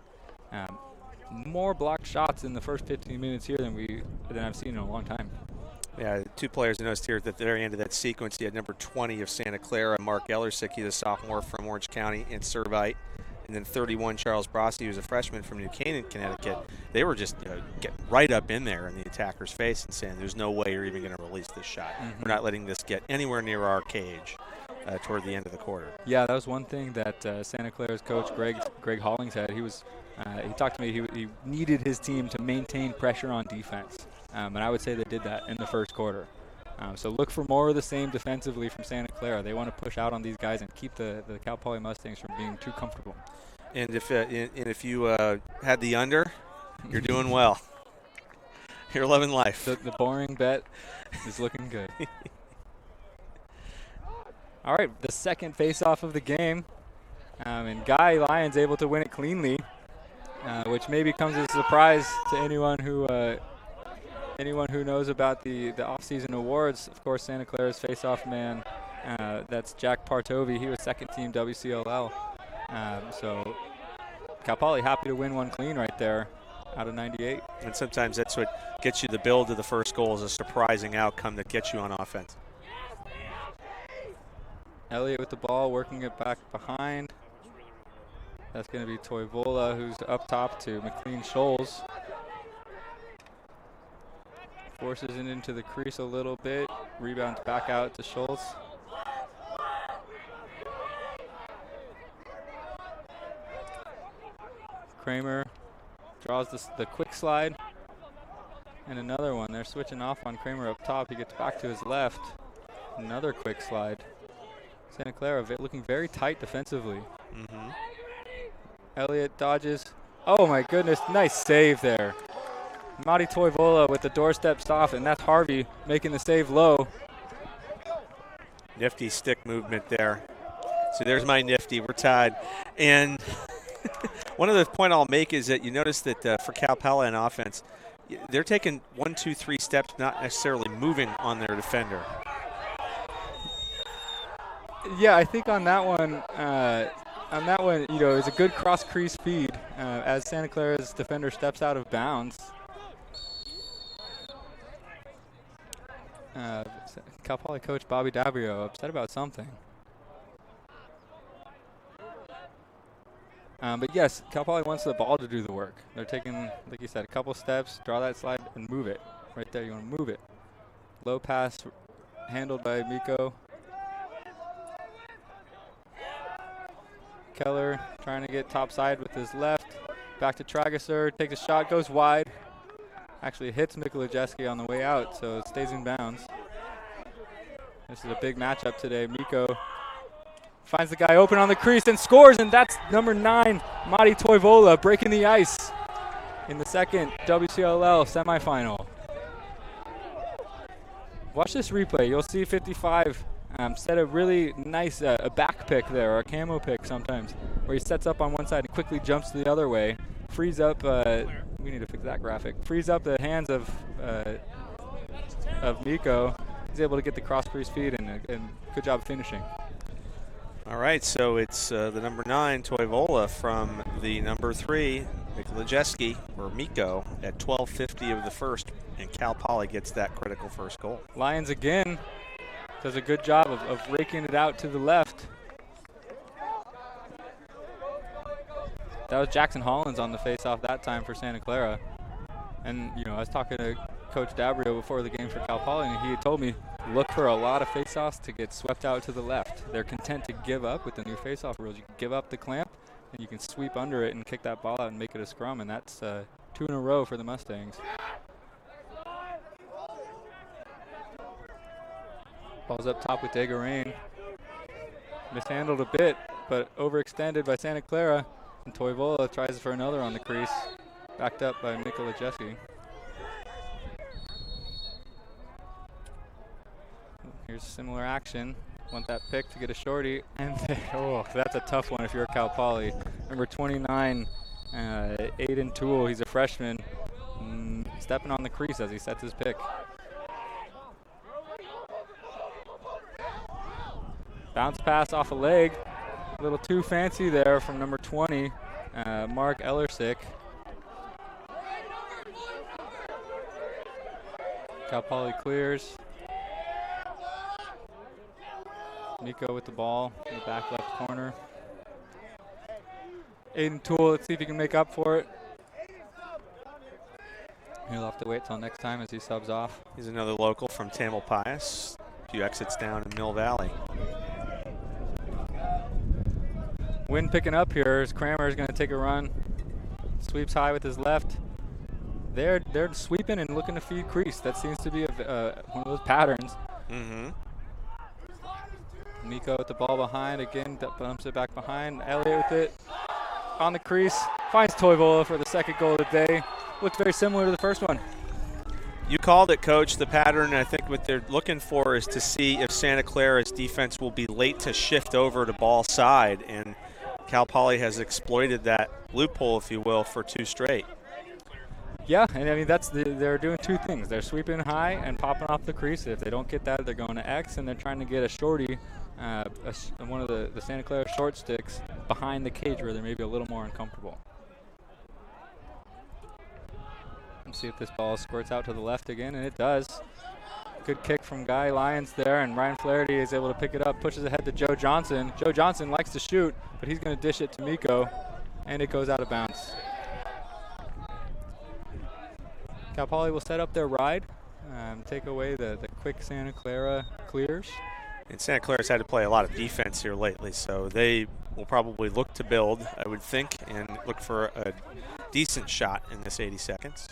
more blocked shots in the first 15 minutes here than I've seen in a long time. Yeah, 2 players I noticed here at the very end of that sequence. You had number 20 of Santa Clara, Mark Ellersick, he's a sophomore from Orange County, and Servite. And then 31, Charles Brossi, who's a freshman from New Canaan, Connecticut. They were just getting right up in there in the attacker's face and saying, there's no way you're even going to release this shot. We're not letting this get anywhere near our cage toward the end of the quarter. Yeah, that was one thing that Santa Clara's coach, Greg Hollings, had. He talked to me. He needed his team to maintain pressure on defense. And I would say they did that in the first quarter. So look for more of the same defensively from Santa Clara. They want to push out on these guys and keep the Cal Poly Mustangs from being too comfortable. And if you had the under, you're doing well. You're loving life. The boring bet is looking good. All right, the second face-off of the game. And Guy Lyons able to win it cleanly, which maybe comes as a surprise to anyone who knows about the off-season awards. Of course, Santa Clara's face-off man, that's Jack Partovi. He was second-team WCLL. So Cal Poly happy to win one clean right there out of 98. And sometimes that's what gets you the build to the first goal, is a surprising outcome that gets you on offense. Elliott with the ball, working it back behind. That's going to be Toivola, who's up top to McLean Scholes. Forces it into the crease a little bit. Rebounds back out to Scholes. Kramer draws the quick slide. And another one. They're switching off on Kramer up top. He gets back to his left. Another quick slide. Santa Clara looking very tight defensively. Elliott dodges. Oh my goodness, nice save there. Mati Toivola with the doorstep stop, and that's Harvey making the save low. Nifty stick movement there. So there's my nifty, we're tied. And one other point I'll make is that you notice that for Cal Poly on offense, they're taking 1, 2, 3 steps, not necessarily moving on their defender. Yeah, I think on that one, it's a good cross crease feed as Santa Clara's defender steps out of bounds. Cal Poly coach Bobby Dabrio upset about something. But yes, Cal Poly wants the ball to do the work. They're taking, like you said, a couple steps, draw that slide, and move it. Right there, you want to move it. Low pass handled by Miko. Keller trying to get top side with his left. Back to Trageser, takes a shot, goes wide. Actually hits Mikulijeski on the way out, so it stays in bounds. This is a big matchup today. Miko finds the guy open on the crease and scores, and that's number 9, Mati Toivola, breaking the ice in the second WCLL semifinal. Watch this replay. You'll see 55 set a really nice a back pick there, or a camo pick sometimes, where he sets up on one side and quickly jumps the other way, frees up, we need to fix that graphic, frees up the hands of Miko. He's able to get the cross crease feed, and good job finishing. All right, so it's the number 9, Toivola, from the number 3, Mikulijeski, or Miko, at 12:50 of the first, and Cal Poly gets that critical first goal. Lions again does a good job of raking it out to the left. That was Jackson Hollins on the face-off that time for Santa Clara. And, you know, I was talking to Coach Dabrio before the game for Cal Poly, and he had told me, look for a lot of face-offs to get swept out to the left. They're content to give up with the new face-off rules. You can give up the clamp, and you can sweep under it and kick that ball out and make it a scrum, and that's 2 in a row for the Mustangs. Ball's up top with Degarain. Mishandled a bit, but overextended by Santa Clara. And Toivola tries for another on the crease. Backed up by Mikulijeski. Here's similar action. Want that pick to get a shorty. And oh, that's a tough one if you're Cal Poly. Number 29, Aiden Toole. He's a freshman. Stepping on the crease as he sets his pick. Bounce pass off a leg. A little too fancy there from number 20, Mark Ellersick. Cal Poly clears. Miko with the ball in the back left corner. Aiden Toole, let's see if he can make up for it. He'll have to wait till next time as he subs off. He's another local from Tamalpais. A few exits down in Mill Valley. Wind picking up here as Kramer is going to take a run. Sweeps high with his left. They're sweeping and looking to feed crease. That seems to be one of those patterns. Miko with the ball behind again, bumps it back behind. Elliott with it on the crease, finds Toivola for the second goal of the day. Looked very similar to the first one. You called it, Coach. The pattern, I think what they're looking for is to see if Santa Clara's defense will be late to shift over to ball side, and Cal Poly has exploited that loophole, if you will, for 2 straight. Yeah, and I mean they're doing 2 things. They're sweeping high and popping off the crease. If they don't get that, they're going to X, and they're trying to get a shorty, one of the Santa Clara short sticks behind the cage where they're maybe a little more uncomfortable. Let's see if this ball squirts out to the left again, and it does. Good kick from Guy Lyons there, and Ryan Flaherty is able to pick it up, pushes ahead to Joe Johnson. Joe Johnson likes to shoot, but he's going to dish it to Miko, and it goes out of bounds. Cal Poly will set up their ride, take away the quick Santa Clara clears. And Santa Clara's had to play a lot of defense here lately, so they will probably look to build, I would think, and look for a decent shot in this 80 seconds.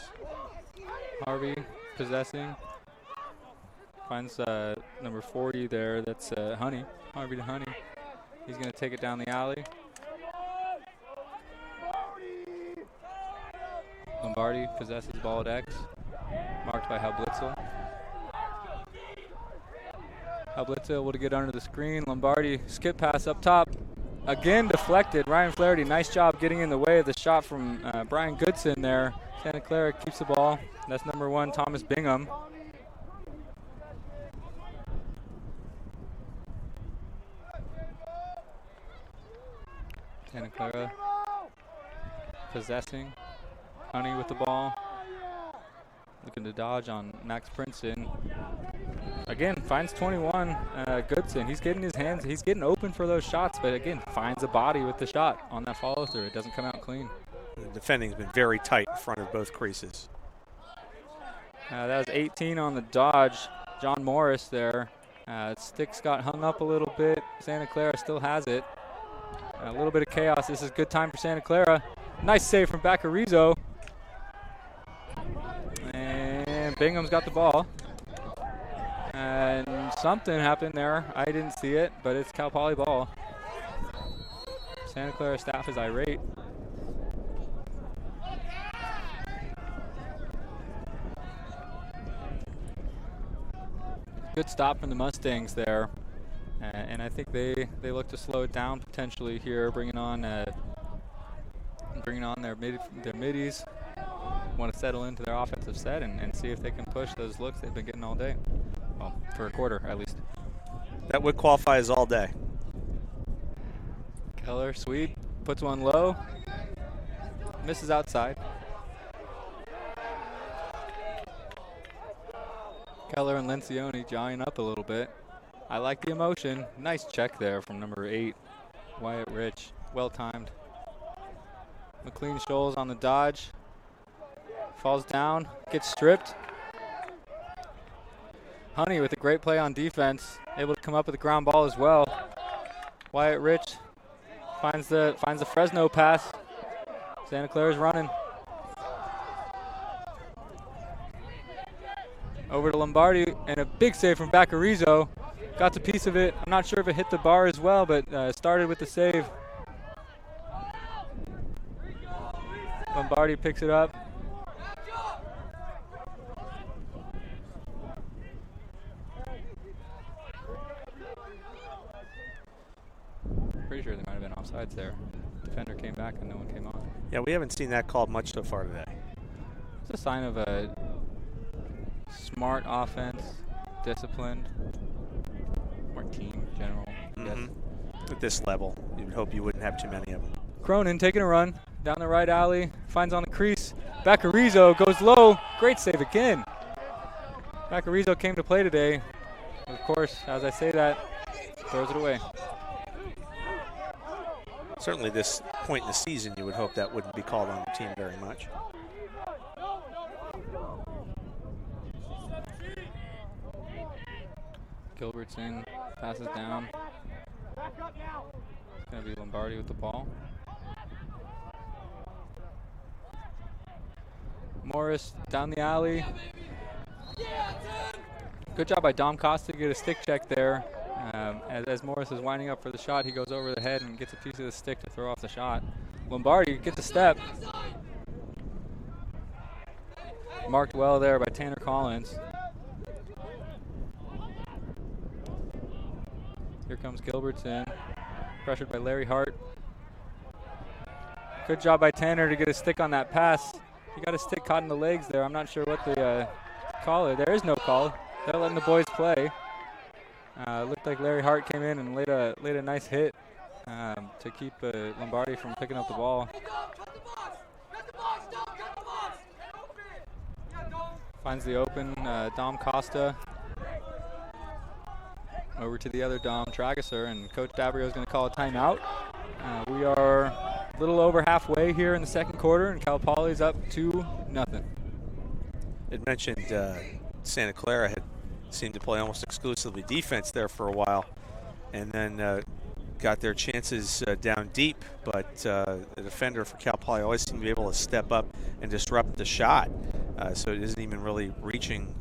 Harvey possessing. Finds number 40 there. That's Honey. Harvey to Honey. He's going to take it down the alley. Lombardi possesses ball at X. Marked by Halblitzel. Halblitzel able to get under the screen. Lombardi skip pass up top. Again deflected. Ryan Flaherty, nice job getting in the way of the shot from Brian Goodson there. Santa Clara keeps the ball. That's number 1, Thomas Bingham. Santa Clara possessing. Honey with the ball. Looking to dodge on Max Princeton. Again, finds 21, Goodson. He's getting his hands, he's getting open for those shots, but again, finds a body with the shot on that follow through. It doesn't come out clean. The defending's been very tight in front of both creases. That was 18 on the dodge. John Morris there. Sticks got hung up a little bit. Santa Clara still has it. A little bit of chaos. This is good time for Santa Clara. Nice save from Baccarizo. And Bingham's got the ball. And something happened there. I didn't see it, but it's Cal Poly ball. Santa Clara staff is irate. Good stop from the Mustangs there. And I think they look to slow it down potentially here, bringing on their middies. Want to settle into their offensive set and see if they can push those looks they've been getting all day. Well, for a quarter at least. That would qualify as all day. Keller, sweep, puts one low, misses outside. Keller and Lencioni jawing up a little bit. I like the emotion. Nice check there from number 8, Wyatt Rich. Well timed. McLean Scholes on the dodge. Falls down, gets stripped. Honey with a great play on defense, able to come up with a ground ball as well. Wyatt Rich finds the Fresno pass. Santa Clara's running. Over to Lombardi, and a big save from Baccarizo. Got a piece of it. I'm not sure if it hit the bar as well, but started with the save. Lombardi picks it up. Pretty sure there might have been offsides there. Defender came back and no one came on. Yeah, we haven't seen that called much so far today. It's a sign of a smart offense, disciplined, more team general. Yes. At this level, you'd hope you wouldn't have too many of them. Cronin taking a run down the right alley, finds on the crease. Baccarizo goes low. Great save again. Baccarizo came to play today. Of course, as I say that, throws it away. Certainly this point in the season, you would hope that wouldn't be called on the team very much. Gilbertson passes down. It's going to be Lombardi with the ball. Morris down the alley. Good job by Dom Costa to get a stick check there. As Morris is winding up for the shot, he goes over the head and gets a piece of the stick to throw off the shot. Lombardi gets a step. Marked well there by Tanner Collins. Here comes Gilbertson, pressured by Larry Hart. Good job by Tanner to get a stick on that pass. He got a stick caught in the legs there. I'm not sure what the call is. There is no call. They're letting the boys play. Looked like Larry Hart came in and laid a nice hit to keep Lombardi from picking up the ball. Finds the open Dom Costa. Over to the other Dom, Trageser, and Coach Dabrio is going to call a timeout. We are a little over halfway here in the second quarter, and Cal Poly's up 2-0. It mentioned Santa Clara had seemed to play almost exclusively defense there for a while, and then got their chances down deep, but the defender for Cal Poly always seemed to be able to step up and disrupt the shot, so it isn't even really reaching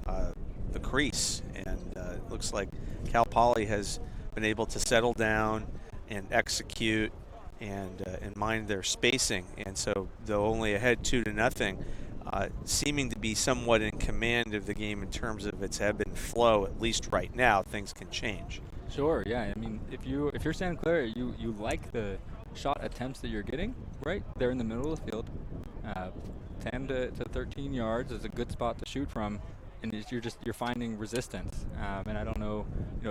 the crease, and it looks like Cal Poly has been able to settle down and execute and mind their spacing, and so though only ahead 2-0, seeming to be somewhat in command of the game in terms of its ebb and flow, at least right now. Things can change. Sure, yeah. I mean, if you're Santa Clara, you like the shot attempts that you're getting, right? They're in the middle of the field. 10 to 13 yards is a good spot to shoot from, and you're finding resistance. And I don't know,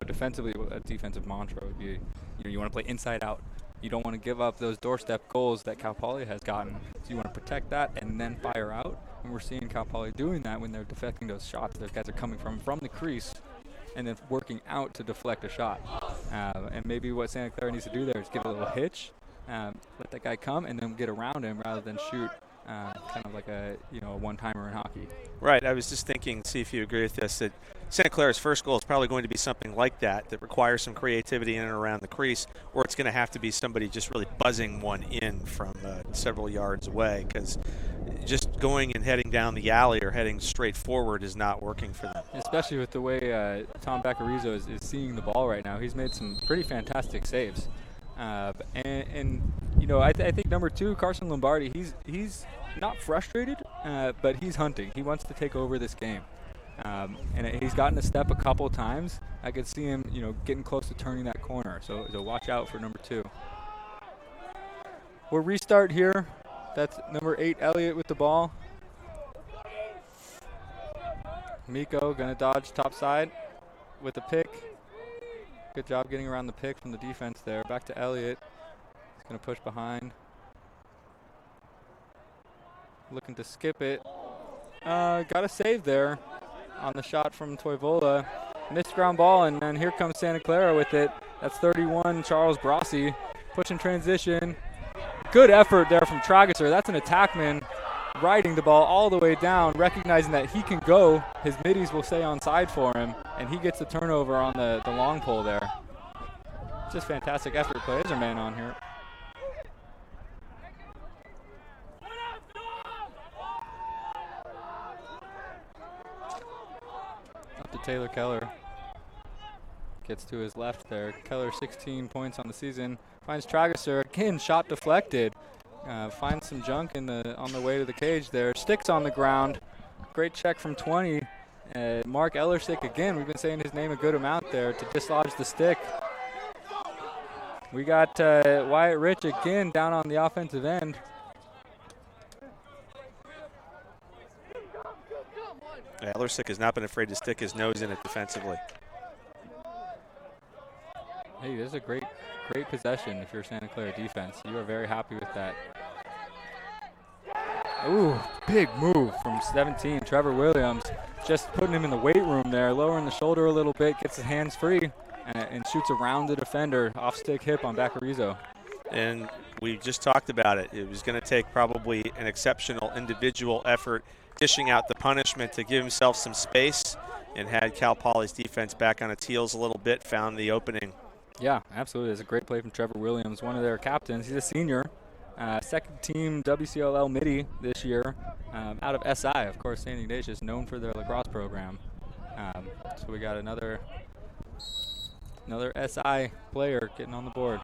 defensively, a defensive mantra would be, you want to play inside out. You don't want to give up those doorstep goals that Cal Poly has gotten. So you want to protect that and then fire out. And we're seeing Cal Poly doing that when they're deflecting those shots. Those guys are coming from the crease and then working out to deflect a shot. And maybe what Santa Clara needs to do there is give a little hitch, let that guy come, and then get around him rather than shoot kind of like a one-timer in hockey. Right. I was just thinking, see if you agree with this, that Santa Clara's first goal is probably going to be something like that requires some creativity in and around the crease, or it's going to have to be somebody just really buzzing one in from several yards away, because just going and heading down the alley or heading straight forward is not working for them. Especially with the way Tom Baccarizo is seeing the ball right now. He's made some pretty fantastic saves. I think number 2, Carson Lombardi, he's not frustrated, but he's hunting. He wants to take over this game. And he's gotten a step a couple times. I could see him, getting close to turning that corner. So watch out for number 2. We'll restart here. That's number 8, Elliott, with the ball. Miko gonna dodge top side with the pick. Good job getting around the pick from the defense there. Back to Elliott. He's gonna push behind. Looking to skip it. Got a save there on the shot from Toivola. Missed ground ball, and then here comes Santa Clara with it. That's 31, Charles Brossi. Pushing transition. good effort there from Trageser. That's an attackman riding the ball all the way down, recognizing that he can go. His middies will stay on side for him, and he gets the turnover on the long pole there. Just fantastic effort play. There's a man on here. Up to Taylor Keller. Gets to his left there. Keller 16 points on the season. Finds Trageser. Again, shot deflected. Finds some junk on the way to the cage there. Sticks on the ground. Great check from 20. Mark Ellerstick again. We've been saying his name a good amount there to dislodge the stick. We got Wyatt Rich again down on the offensive end. Ellerstick has not been afraid to stick his nose in it defensively. Hey, this is a great possession if you're Santa Clara defense. You are very happy with that. Ooh, big move from 17, Trevor Williams. Just putting him in the weight room there, lowering the shoulder a little bit, gets his hands free, and shoots around the defender, off stick hip on Baccarizo. And we just talked about it. It was going to take probably an exceptional individual effort, dishing out the punishment to give himself some space, and had Cal Poly's defense back on its heels a little bit, found the opening. Yeah, absolutely. It's a great play from Trevor Williams, one of their captains. He's a senior, second team WCLL Midi this year, out of SI, of course. St. Ignatius, known for their lacrosse program. So we got another SI player getting on the board.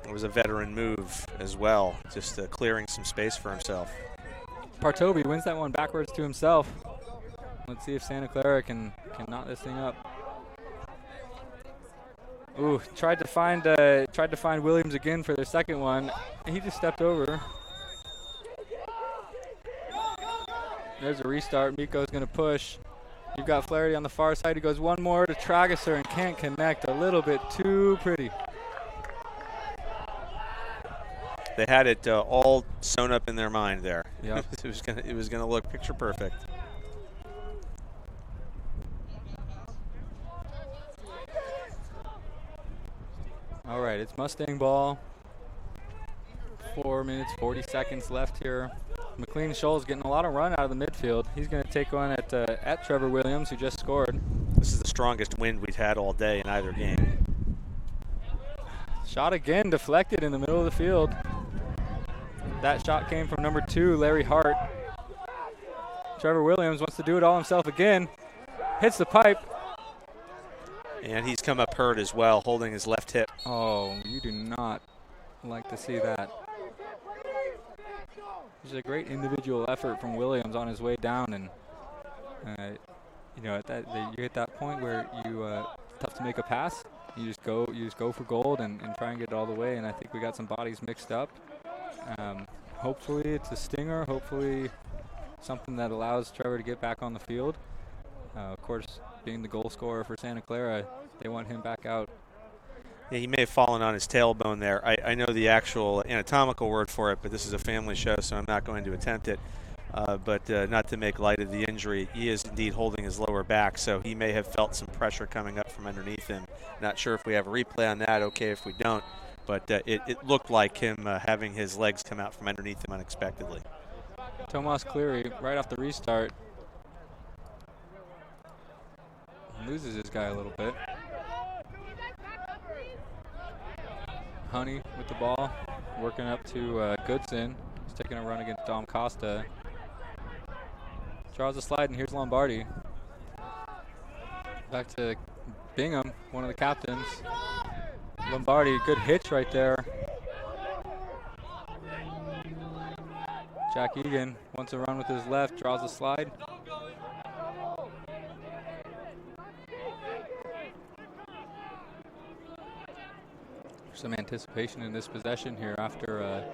It was a veteran move as well, just clearing some space for himself. Partobi wins that one backwards to himself. Let's see if Santa Clara can knot this thing up. Ooh, tried to find Williams again for their second one. He just stepped over. There's a restart. Miko's going to push. You've got Flaherty on the far side. He goes one more to Trageser and can't connect. A little bit too pretty. They had it all sewn up in their mind there. Yep. It was gonna look picture perfect. All right, it's Mustang ball. 4 minutes, 40 seconds left here. McLean Scholl's getting a lot of run out of the midfield. He's going to take one at Trevor Williams, who just scored. This is the strongest wind we've had all day in either game. Shot again, deflected in the middle of the field. That shot came from number 2, Larry Hart. Trevor Williams wants to do it all himself again. Hits the pipe. And he's come up hurt as well, holding his left hip. Oh, you do not like to see that. There's a great individual effort from Williams on his way down, and you know, you hit that point where tough to make a pass. You just go for gold and try and get it all the way. And I think we got some bodies mixed up. Hopefully it's a stinger. Hopefully something that allows Trevor to get back on the field. Of course, being the goal scorer for Santa Clara, they want him back out. Yeah, he may have fallen on his tailbone there. I know the actual anatomical word for it, but this is a family show, so I'm not going to attempt it. But not to make light of the injury, he is indeed holding his lower back, so he may have felt some pressure coming up from underneath him. Not sure if we have a replay on that, okay if we don't, but it looked like him having his legs come out from underneath him unexpectedly. Tomas Cleary, right off the restart, loses his guy a little bit. Honey with the ball, working up to Goodson. He's taking a run against Dom Costa. Draws a slide, and here's Lombardi. Back to Bingham, one of the captains. Lombardi, good hitch right there. Jack Egan wants to run with his left, draws a slide. Some anticipation in this possession here after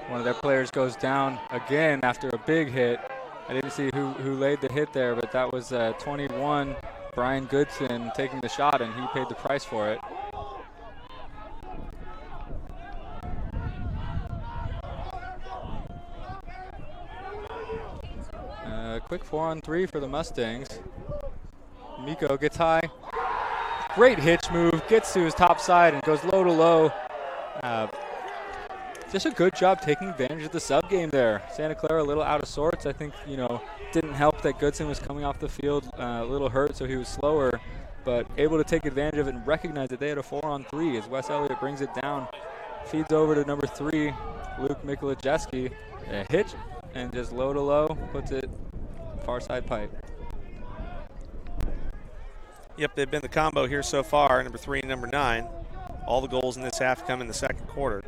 one of their players goes down again after a big hit. I didn't see who laid the hit there, but that was 21, Brian Goodson, taking the shot, and he paid the price for it. Quick 4-on-3 for the Mustangs. Miko gets high. Great hitch move, gets to his top side and goes low to low. just a good job taking advantage of the sub game there. Santa Clara a little out of sorts. I think, didn't help that Goodson was coming off the field a little hurt, so he was slower, but able to take advantage of it and recognize that they had a 4-on-3 as Wes Elliott brings it down, feeds over to number 3, Luke Mikulijeski, a hitch, and just low to low, puts it far side pipe. Yep, they've been the combo here so far, number 3 and number 9. All the goals in this half come in the second quarter.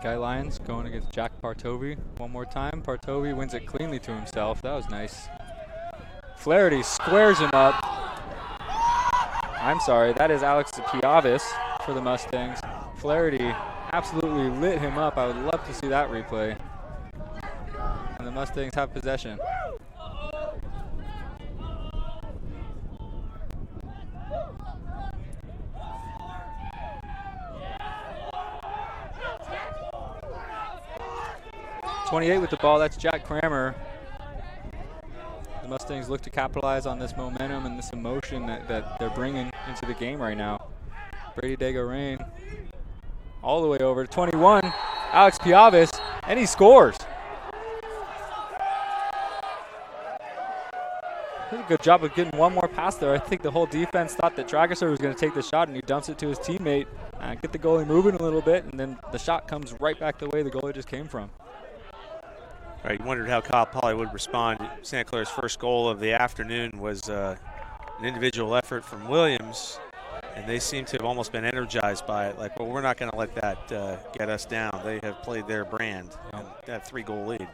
Guy Lyons going against Jack Partovi one more time. Partovi wins it cleanly to himself. That was nice. Flaherty squares him up. I'm sorry, that is Alex Piavis for the Mustangs. Flaherty absolutely lit him up. I would love to see that replay. And the Mustangs have possession. .28 with the ball, that's Jack Kramer. The Mustangs look to capitalize on this momentum and this emotion that they're bringing into the game right now. Brady Dago-Rain all the way over to 21, Alex Piavis, and he scores. Did a good job of getting one more pass there. I think the whole defense thought that Dragicer was going to take the shot, and he dumps it to his teammate, get the goalie moving a little bit, and then the shot comes right back the way the goalie just came from. Right, you wondered how Cal Poly would respond. Santa Clara's first goal of the afternoon was an individual effort from Williams, and they seem to have almost been energized by it. Like, well, we're not going to let that get us down. They have played their brand, and that 3-goal lead.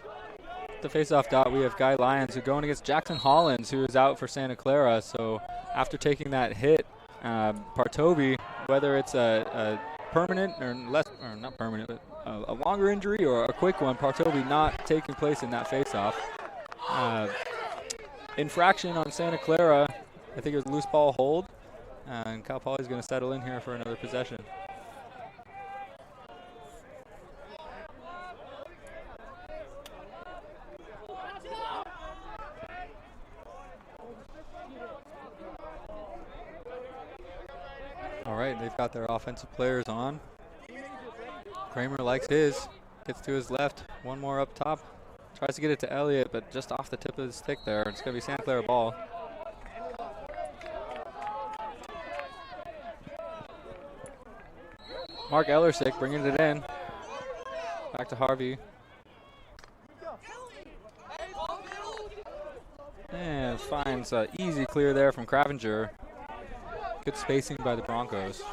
The face-off dot, we have Guy Lyons, who going against Jackson Hollins, who is out for Santa Clara. So after taking that hit, Partovi, whether it's a permanent or less, or not permanent, but a longer injury or a quick one, Partovi not taking place in that face-off. Infraction on Santa Clara. I think it was loose ball hold, and Cal Poly is going to settle in here for another possession. All right, they've got their offensive players on. Kramer likes his, gets to his left, one more up top, tries to get it to Elliott, but just off the tip of his stick there. It's going to be Santa Clara ball. Mark Ellersick bringing it in. Back to Harvey. And finds an easy clear there from Cravenger. Good spacing by the Broncos.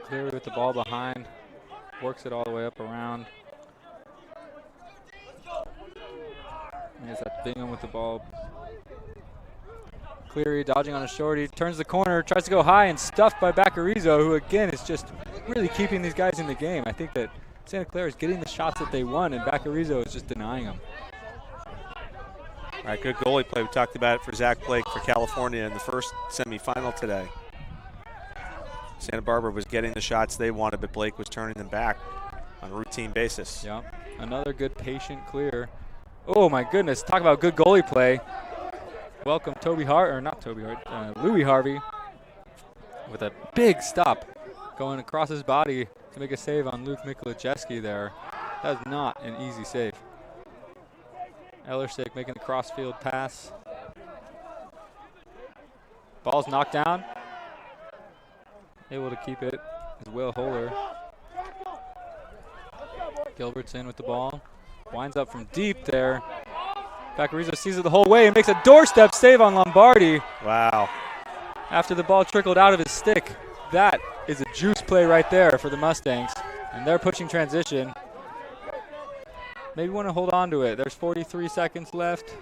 Cleary with the ball behind, works it all the way up around. There's that Bingham with the ball. Cleary dodging on a shorty, turns the corner, tries to go high and stuffed by Baccarizo, who again is just really keeping these guys in the game. I think that Santa Clara is getting the shots that they want, and Baccarizo is just denying them. All right, good goalie play. We talked about it for Zach Blake for California in the first semifinal today. Santa Barbara was getting the shots they wanted, but Blake was turning them back on a routine basis. Yep, another good patient clear. Oh my goodness, talk about good goalie play. Welcome Louis Harvey with a big stop going across his body to make a save on Luke Mikulijeski there. That was not an easy save. Ellersick making the crossfield pass. Ball's knocked down. Able to keep it is Will Holer. Gilbertson with the ball. Winds up from deep there. Baccarizo sees it the whole way and makes a doorstep save on Lombardi. Wow. After the ball trickled out of his stick. That is a juice play right there for the Mustangs. And they're pushing transition. Maybe want to hold on to it. There's 43 seconds left.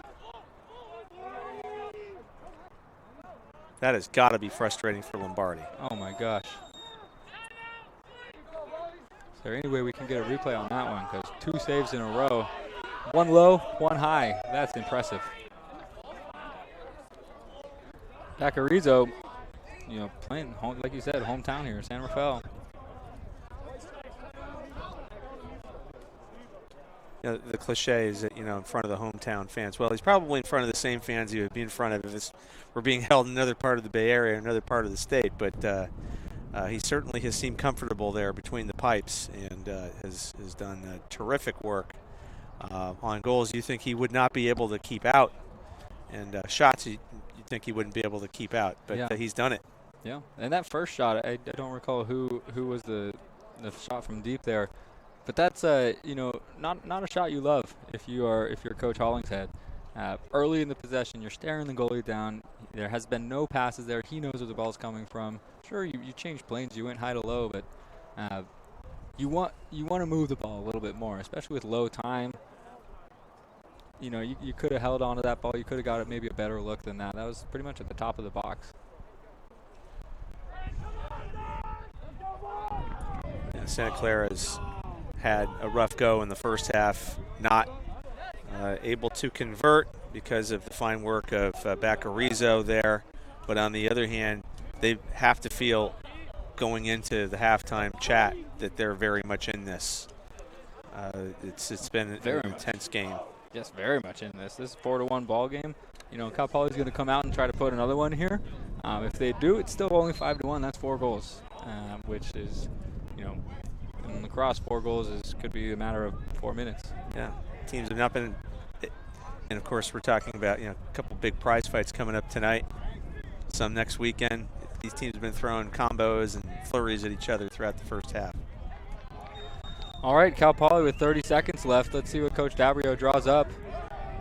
That has got to be frustrating for Lombardi. Oh my gosh. Is there any way we can get a replay on that one? Because 2 saves in a row. One low, one high. That's impressive. Baccarizo, playing, like you said, hometown here, San Rafael. the cliche is that, in front of the hometown fans. Well, he's probably in front of the same fans he would be in front of if this were being held in another part of the Bay Area, another part of the state. But he certainly has seemed comfortable there between the pipes and has done terrific work on goals you think he would not be able to keep out, and shots you think he wouldn't be able to keep out. But he's done it. Yeah, and that first shot, I don't recall who was the shot from deep there. But that's not a shot you love if you're Coach Hollingshead. Early in the possession, you're staring the goalie down. There has been no passes there. He knows where the ball's coming from. Sure, you changed planes, you went high to low, but you want to move the ball a little bit more, especially with low time. You could have held on to that ball. You could have got it maybe a better look than that. That was pretty much at the top of the box. Yeah, Santa Clara's had a rough go in the first half, not able to convert because of the fine work of Baccarizo there. But on the other hand, they have to feel going into the halftime chat that they're very much in this. It's been an intense game. Yes, very much in this. This is 4-1 ball game. Cal Poly's going to come out and try to put another one here. If they do, it's still only 5-1. That's 4 goals, which is, in lacrosse, 4 goals could be a matter of 4 minutes. Yeah, teams have not been, and of course we're talking about a couple big prize fights coming up tonight, some next weekend. These teams have been throwing combos and flurries at each other throughout the first half. All right, Cal Poly with 30 seconds left. Let's see what Coach Dabrio draws up.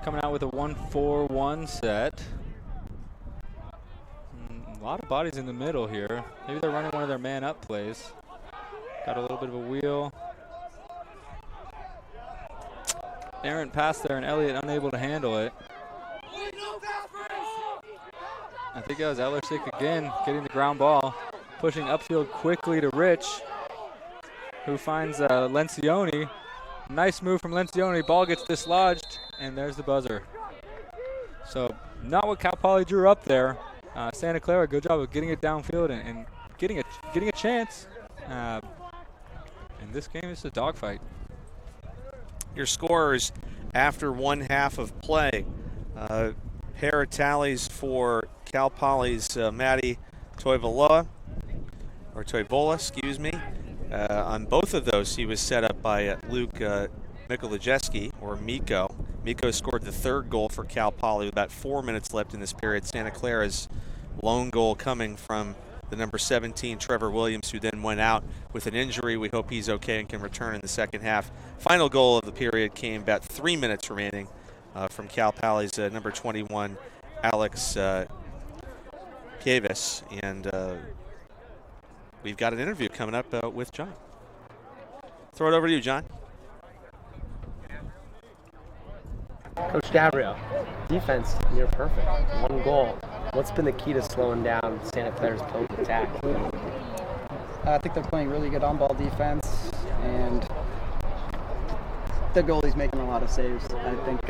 Coming out with a 1-4-1 set. A lot of bodies in the middle here. Maybe they're running one of their man-up plays. Got a little bit of a wheel. Errant pass there, and Elliott unable to handle it. I think that was Ellersick again, getting the ground ball. Pushing upfield quickly to Rich, who finds Lencioni. Nice move from Lencioni. Ball gets dislodged, and there's the buzzer. So not what Cal Poly drew up there. Santa Clara, good job of getting it downfield and getting a chance. And this game is a dogfight. Your scorers after one half of play. Pair of tallies for Cal Poly's Matty Toivola, excuse me. On both of those, he was set up by Luke Mikulijeski, or Miko. Miko scored the 3rd goal for Cal Poly with about 4 minutes left in this period. Santa Clara's lone goal coming from the number 17, Trevor Williams, who then went out with an injury. We hope he's okay and can return in the second half. Final goal of the period came about 3 minutes remaining from Cal Poly's number 21, Alex Kievis. And we've got an interview coming up with John. Throw it over to you, John. Coach Dabrio, defense near perfect. 1 goal. What's been the key to slowing down Santa Clara's potent attack? I think they're playing really good on-ball defense, and the goalie's making a lot of saves. I think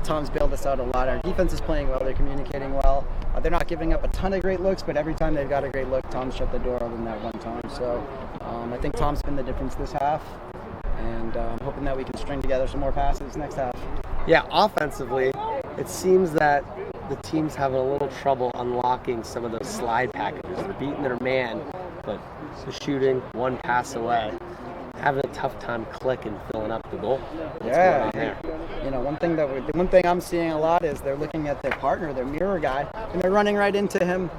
Tom's bailed us out a lot. Our defense is playing well. They're communicating well. They're not giving up a ton of great looks, but every time they've got a great look, Tom's shut the door other than that one time. So I think Tom's been the difference this half, and I'm hoping that we can string together some more passes next half. Yeah, offensively, it seems that the team's having a little trouble unlocking some of those slide packages. They're beating their man, but the shooting, 1 pass away, having a tough time clicking, filling up the goal. What's going on there? One thing I'm seeing a lot is they're looking at their partner, their mirror guy, and they're running right into him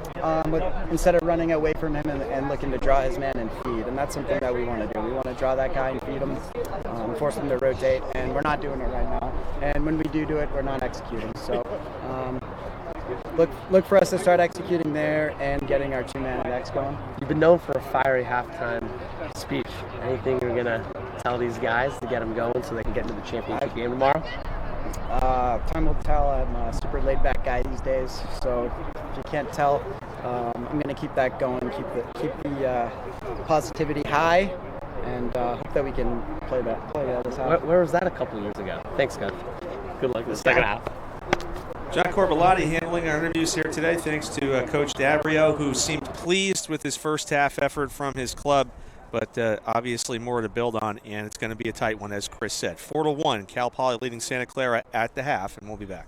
instead of running away from him and looking to draw his man and feed. And that's something that we want to do. We want to draw that guy and feed him, force him to rotate, and we're not doing it right now. And when we do it, we're not executing. So look for us to start executing there and getting our 2-man X going. You've been known for a fiery halftime speech. Anything you're going to tell these guys to get them going so they can get into the championship game tomorrow? Time will tell. I'm a super laid-back guy these days, so if you can't tell, I'm going to keep that going, keep the positivity high, and hope that we can play that this half. Where was that a couple of years ago? Thanks, guys. Good luck in the second half. John Corbellotti handling our interviews here today, thanks to Coach Dabrio, who seemed pleased with his first half effort from his club. but obviously more to build on, and it's going to be a tight one, as Chris said. 4-1, Cal Poly leading Santa Clara at the half, and we'll be back.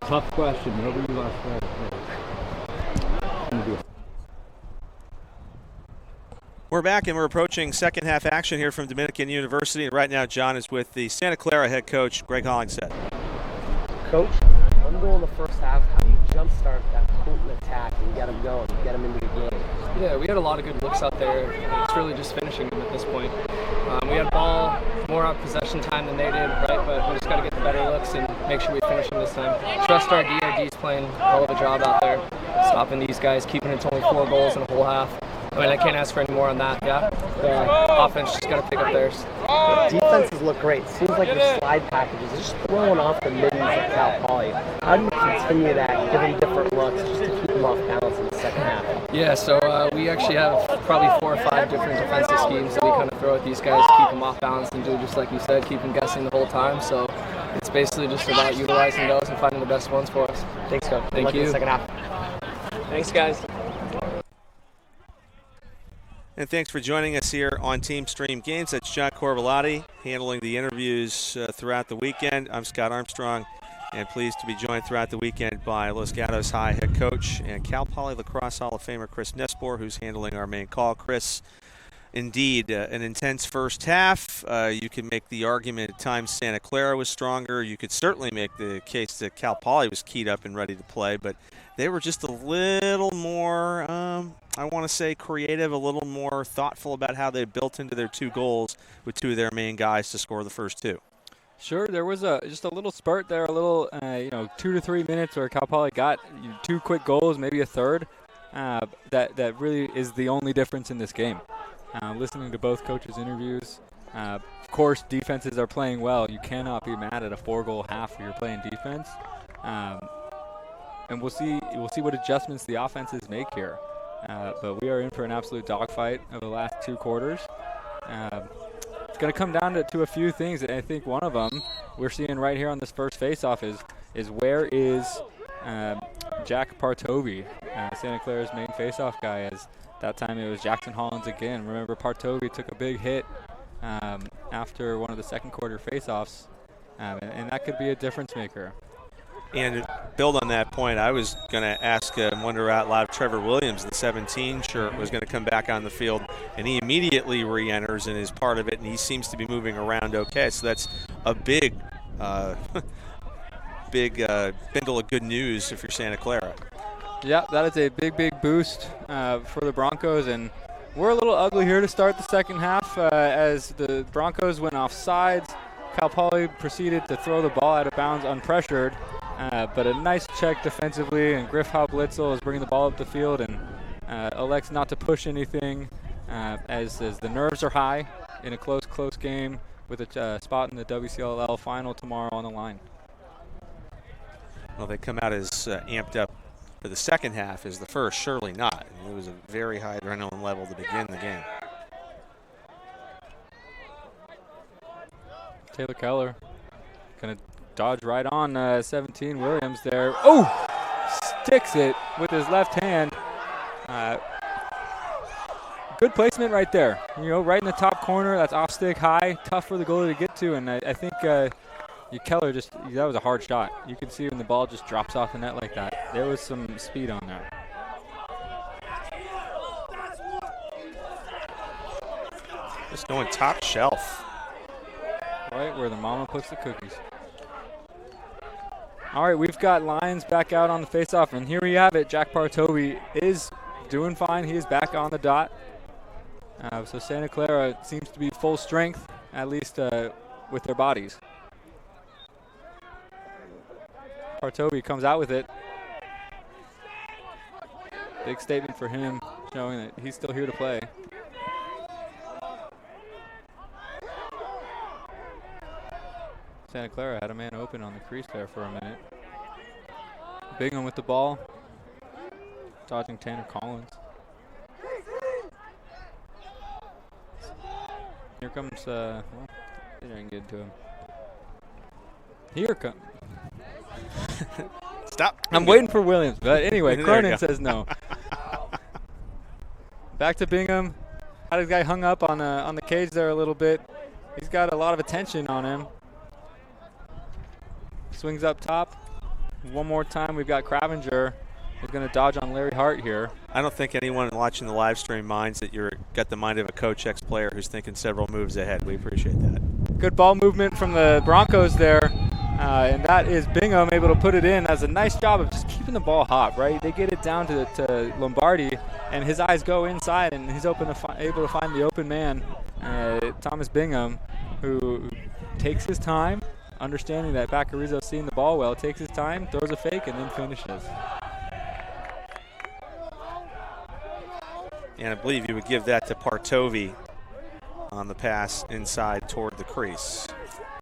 Tough question. Whoever you last Friday. We're back and we're approaching second half action here from Dominican University. And right now, John is with the Santa Clara head coach, Greg Hollingshead. Coach, one goal in the first half. How do you jumpstart that potent attack and get them going, get them into the game? Yeah, we had a lot of good looks out there. It's really just finishing them at this point. We had ball, more out possession time than they did, right? But we just got to get the better looks and make sure we finish them this time. Trust our D. Our D's playing a hell of a job out there, stopping these guys, keeping it to only 4 goals in a whole half. I mean, I can't ask for any more on that, yeah. The offense just got to pick up theirs. The defenses look great. Seems like your slide packages are just throwing off the middens of Cal Poly. How do you continue that, give them different looks just to keep them off balance in the second half? Yeah, so we actually have probably 4 or 5 different defensive schemes that we kind of throw at these guys, keep them off balance and do just like you said, keep them guessing the whole time. So it's basically just about utilizing those and finding the best ones for us. Thanks, Coach. Thank you. In the second half. Thanks, guys. And thanks for joining us here on Team Stream Games. That's John Corvallati handling the interviews throughout the weekend. I'm Scott Armstrong, and pleased to be joined throughout the weekend by Los Gatos High head coach and Cal Poly Lacrosse Hall of Famer Chris Nespor, who's handling our main call. Chris, indeed, an intense first half. You can make the argument at times Santa Clara was stronger. You could certainly make the case that Cal Poly was keyed up and ready to play, but they were just a little more, I want to say, creative, a little more thoughtful about how they built into their 2 goals with 2 of their main guys to score the first 2. Sure, there was just a little spurt there, a little 2 to 3 minutes where Cal Poly got 2 quick goals, maybe a third. That really is the only difference in this game. Listening to both coaches' interviews, of course, defenses are playing well. You cannot be mad at a 4-goal half where you're playing defense. And we'll see what adjustments the offenses make here. But we are in for an absolute dogfight of the last 2 quarters. It's going to come down to a few things. I think one of them we're seeing right here on this first face-off is where is Jack Partovi, Santa Clara's main face-off guy. As that time it was Jackson Hollins again. Remember, Partovi took a big hit after one of the second quarter face-offs, and that could be a difference maker. And to build on that point, I was going to ask and wonder out loud, Trevor Williams, the 17 shirt, was going to come back on the field, and he immediately re-enters and is part of it, and he seems to be moving around okay. So that's a big bundle of good news if you're Santa Clara. Yeah, that is a big boost for the Broncos, and we're a little ugly here to start the second half as the Broncos went off sides. Cal Poly proceeded to throw the ball out of bounds unpressured. But a nice check defensively, and Griff Blitzel is bringing the ball up the field and elects not to push anything as the nerves are high in a close game with a spot in the WCLL final tomorrow on the line. Well, they come out as amped up for the second half as the first, surely not. It was a very high adrenaline level to begin the game. Taylor Keller going to dodge right on 17 Williams there. Oh! Sticks it with his left hand. Good placement right there. Right in the top corner. That's off stick high. Tough for the goalie to get to, and I think Keller that was a hard shot. You can see when the ball just drops off the net like that. There was some speed on that. Just going top shelf. Right where the mama puts the cookies. All right, we've got Lions back out on the faceoff, and here we have it. Jack Partovi is doing fine. He is back on the dot. So Santa Clara seems to be full strength, at least with their bodies. Partovi comes out with it. Big statement for him, showing that he's still here to play. Santa Clara had a man open on the crease there for a minute. Bingham with the ball, dodging Tanner Collins. Here comes, well, they didn't get to him. Here comes. Stop. I'm waiting for Williams, but anyway, Cronin says no. Back to Bingham. Had his guy hung up on the cage there a little bit. He's got a lot of attention on him. Swings up top. one more time. We've got Cravenger who's going to dodge on Larry Hart here. I don't think anyone watching the live stream minds that you're got the mind of a Coach X player who's thinking several moves ahead. We appreciate that. Good ball movement from the Broncos there. And that is Bingham able to put it in. That's a nice job of just keeping the ball hot, right? They get it down to Lombardi, and his eyes go inside, and he's able to find the open man, Thomas Bingham, who takes his time, understanding that Vaccarizzo's seeing the ball well, takes his time, throws a fake, and then finishes. And I believe you would give that to Partovi on the pass inside toward the crease.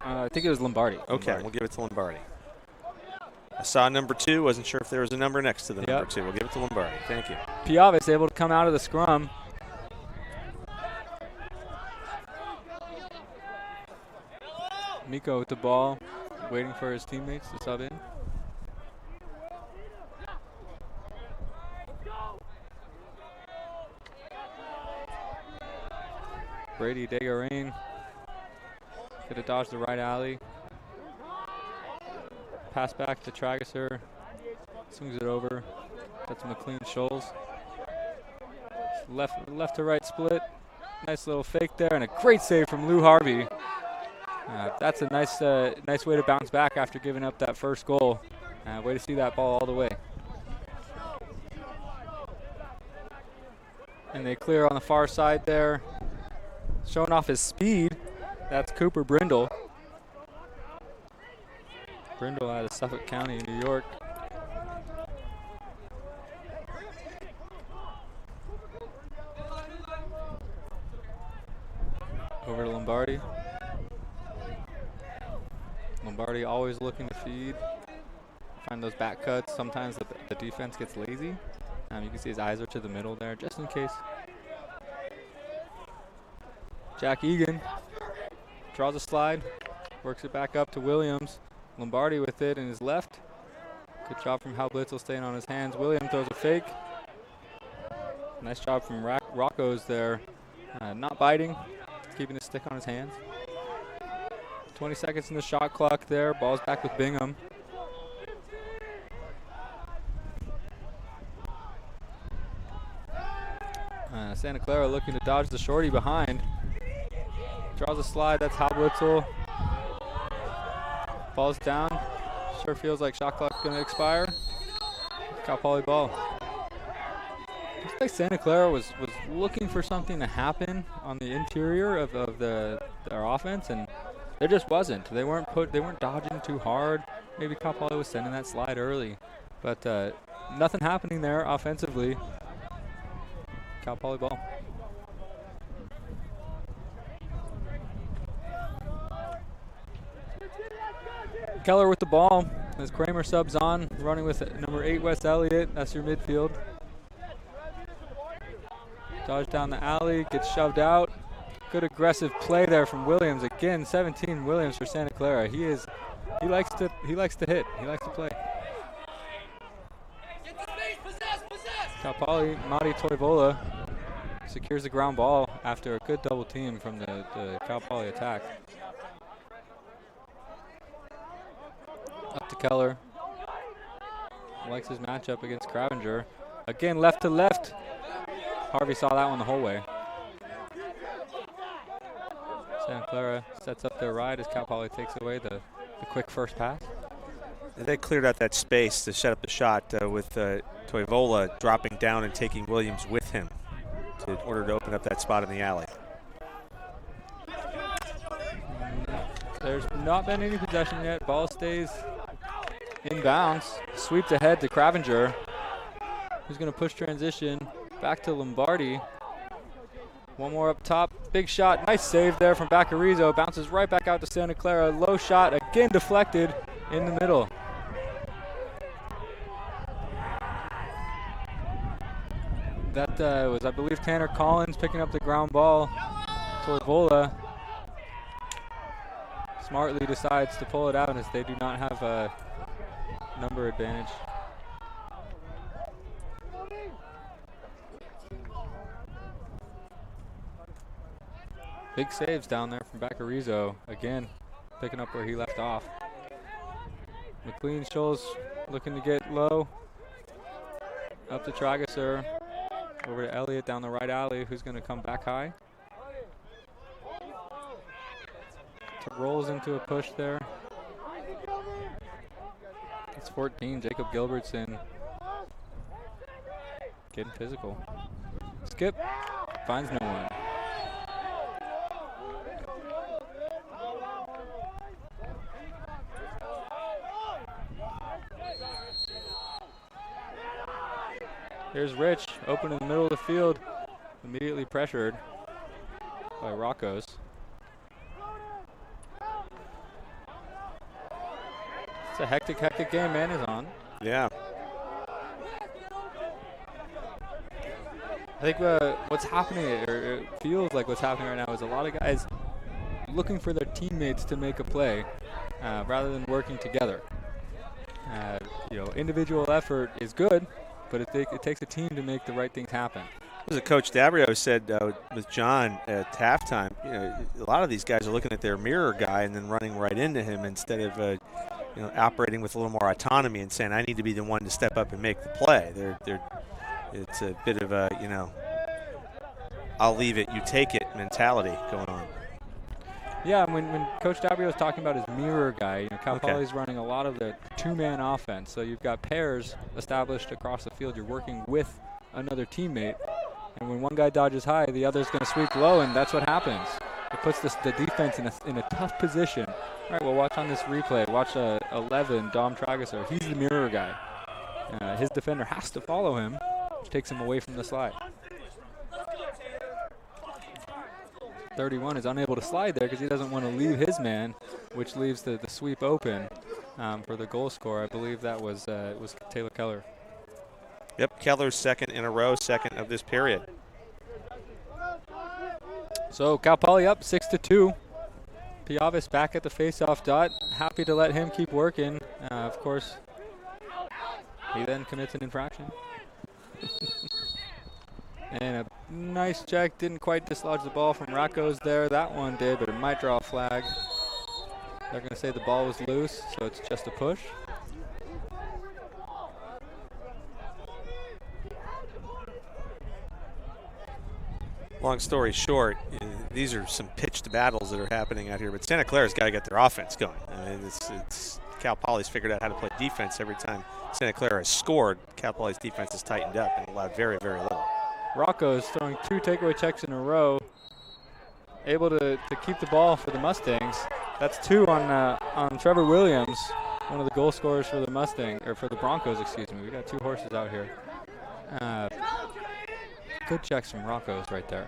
I think it was Lombardi. Okay, we'll give it to Lombardi. I saw number 2. Wasn't sure if there was a number next to the number 2. We'll give it to Lombardi. Thank you. Piavis able to come out of the scrum. Miko with the ball, waiting for his teammates to sub in. Brady Degarin could have dodged the right alley. Pass back to Trageser. Swings it over. That's McLean Scholes. Left to right split. Nice little fake there, and a great save from Lou Harvey. That's a nice way to bounce back after giving up that first goal. Way to see that ball all the way. And they clear on the far side there. Showing off his speed. That's Cooper Brindle. Brindle out of Suffolk County, New York. Over to Lombardi. Lombardi always looking to feed. Find those back cuts. Sometimes the defense gets lazy. You can see his eyes are to the middle there, just in case. Jack Egan draws a slide, works it back up to Williams. Lombardi with it in his left. Good job from Hal Blitzel staying on his hands. Williams throws a fake. Nice job from Rocco's there. Not biting, keeping his stick on his hands. 20 seconds in the shot clock there. Ball's back with Bingham. Santa Clara looking to dodge the shorty behind. Draws a slide, that's Hal Blitzel. Ball's down. Sure feels like shot clock's gonna expire. Cal Poly ball. Looks like Santa Clara was looking for something to happen on the interior of their offense, and there just wasn't. They weren't dodging too hard. Maybe Cal Poly was sending that slide early, but nothing happening there offensively. Cal Poly ball. Keller with the ball as Kramer subs on, running with number 8 Wes Elliott. That's your midfield. Dodge down the alley, gets shoved out. Good aggressive play there from Williams. Again, 17 Williams for Santa Clara. He likes to hit. He likes to play. Cal Poly, Madi Toivola secures the ground ball after a good double team from the Cal Poly attack. Up to Keller. Likes his matchup against Cravenger. Again, left to left. Harvey saw that one the whole way. Santa Clara sets up their ride as Cal Poly takes away the quick first pass. They cleared out that space to set up the shot with Toivola dropping down and taking Williams with him in order to open up that spot in the alley. There's not been any possession yet. Ball stays inbounds. Sweeps ahead to Cravenger, who's going to push transition back to Lombardi. One more up top. Big shot. Nice save there from Vaccarizzo. Bounces right back out to Santa Clara. Low shot. Again deflected in the middle. That was, I believe, Tanner Collins picking up the ground ball. Toivola smartly decides to pull it out as they do not have a number advantage. Big saves down there from Vaccarizzo. Again, picking up where he left off. McLean Scholes looking to get low. Up to Trageser. Over to Elliott down the right alley, who's going to come back high. Rolls into a push there. It's 14, Jacob Gilbertson. Getting physical. Skip, finds no one. Here's Rich, open in the middle of the field, immediately pressured by Rockos. It's a hectic game man is on. Yeah. I think what's happening, or it feels like what's happening right now, is a lot of guys looking for their teammates to make a play rather than working together. Individual effort is good, but it takes a team to make the right things happen. As Coach Dabrio said with John at halftime, a lot of these guys are looking at their mirror guy and then running right into him instead of operating with a little more autonomy and saying, I need to be the one to step up and make the play. It's a bit of a, I'll leave it, you take it mentality going on. Yeah, when Coach Dabrio was talking about his mirror guy, Cal Poly's running a lot of the two-man offense. So you've got pairs established across the field. You're working with another teammate. And when one guy dodges high, the other's going to sweep low, and that's what happens. It puts the defense in a tough position. All right, well, watch on this replay. Watch 11, Dom Trageser. He's the mirror guy. His defender has to follow him, which takes him away from the slide. 31 is unable to slide there because he doesn't want to leave his man, which leaves the sweep open for the goal scorer. I believe that was Taylor Keller. Yep, Keller's second in a row, second of this period. So Cal Poly up 6-2. Piavis back at the face-off dot. Happy to let him keep working. Of course, he then commits an infraction. And a nice check, didn't quite dislodge the ball from Rocco's there. That one did, but it might draw a flag. They're going to say the ball was loose, so it's just a push. Long story short, these are some pitched battles that are happening out here, but Santa Clara's got to get their offense going. I mean, it's Cal Poly's figured out how to play defense every time Santa Clara has scored. Cal Poly's defense has tightened up and allowed very, very little. Rocco's throwing 2 takeaway checks in a row, able to keep the ball for the Mustangs. That's 2 on Trevor Williams, one of the goal scorers for the Broncos, excuse me. We got 2 horses out here. Good checks from Rocco's right there.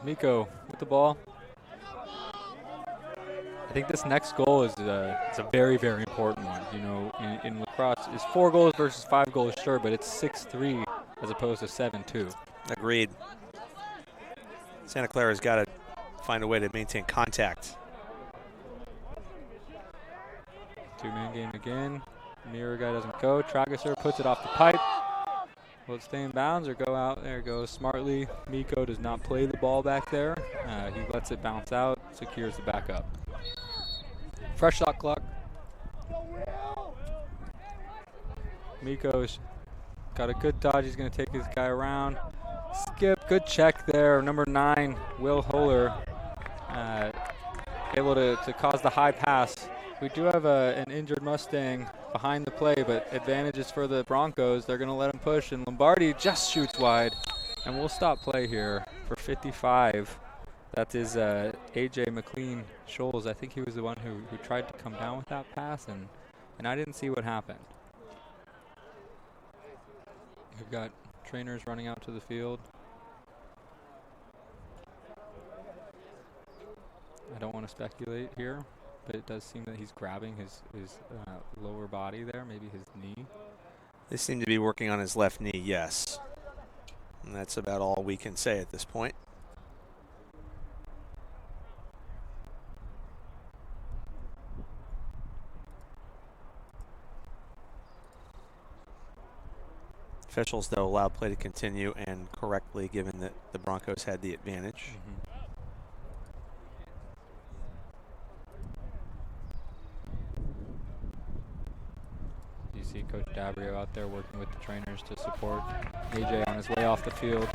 Miko with the ball. I think this next goal is a very, very important one. In lacrosse, it's 4 goals versus 5 goals, sure, but it's 6-3 as opposed to 7-2. Agreed. Santa Clara's got to find a way to maintain contact. 2-man game again. Mirror guy doesn't go. Trageser puts it off the pipe. Will it stay in bounds or go out? There it goes smartly. Miko does not play the ball back there. He lets it bounce out, secures the backup. Fresh shot clock. Miko's got a good dodge. He's going to take his guy around. Skip, good check there. Number 9, Will Holler, able to cause the high pass. We do have an injured Mustang behind the play, but advantages for the Broncos. They're going to let him push, and Lombardi just shoots wide. And we'll stop play here for 55. That is A.J. McLean Scholes. I think he was the one who tried to come down with that pass, and I didn't see what happened. We've got trainers running out to the field. I don't want to speculate here, but it does seem that he's grabbing his lower body there, maybe his knee. They seem to be working on his left knee, yes. And that's about all we can say at this point. Officials, though, allowed play to continue and correctly, given that the Broncos had the advantage. see Coach Dabrio out there working with the trainers to support AJ on his way off the field.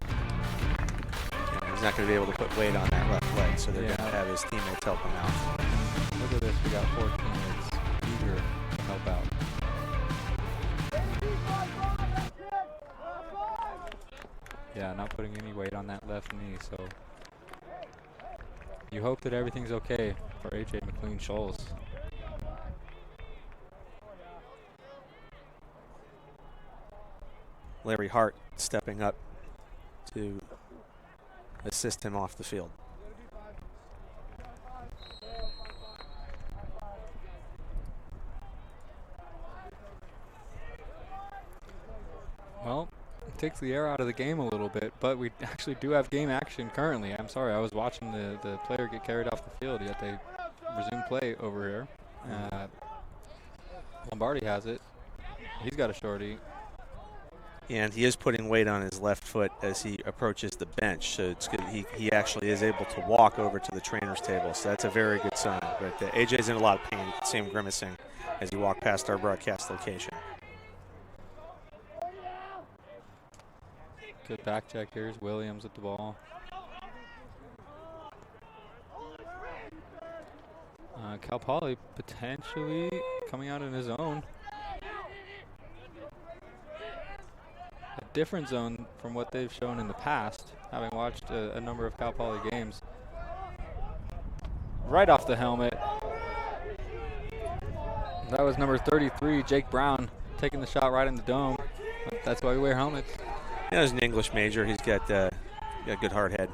Yeah, he's not going to be able to put weight on that left leg, so they're going to have his teammates help him out. Look at this, we got 4 teammates eager to help out. Yeah, not putting any weight on that left knee, so you hope that everything's okay for AJ McLean-Scholes. Larry Hart stepping up to assist him off the field. Well, it takes the air out of the game a little bit, but we actually do have game action currently. I'm sorry, I was watching the player get carried off the field, yet they resume play over here. Lombardi has it. He's got a shorty. And he is putting weight on his left foot as he approaches the bench, so it's good. He actually is able to walk over to the trainer's table, so that's a very good sign. But AJ's in a lot of pain. You can see him grimacing as he walked past our broadcast location. Good back check. Here's Williams with the ball. Cal Poly potentially coming out in his own. A different zone from what they've shown in the past, having watched a number of Cal Poly games. Right off the helmet. That was number 33, Jake Brown, taking the shot right in the dome. That's why we wear helmets. Yeah, he's an English major. He's got a good hard head.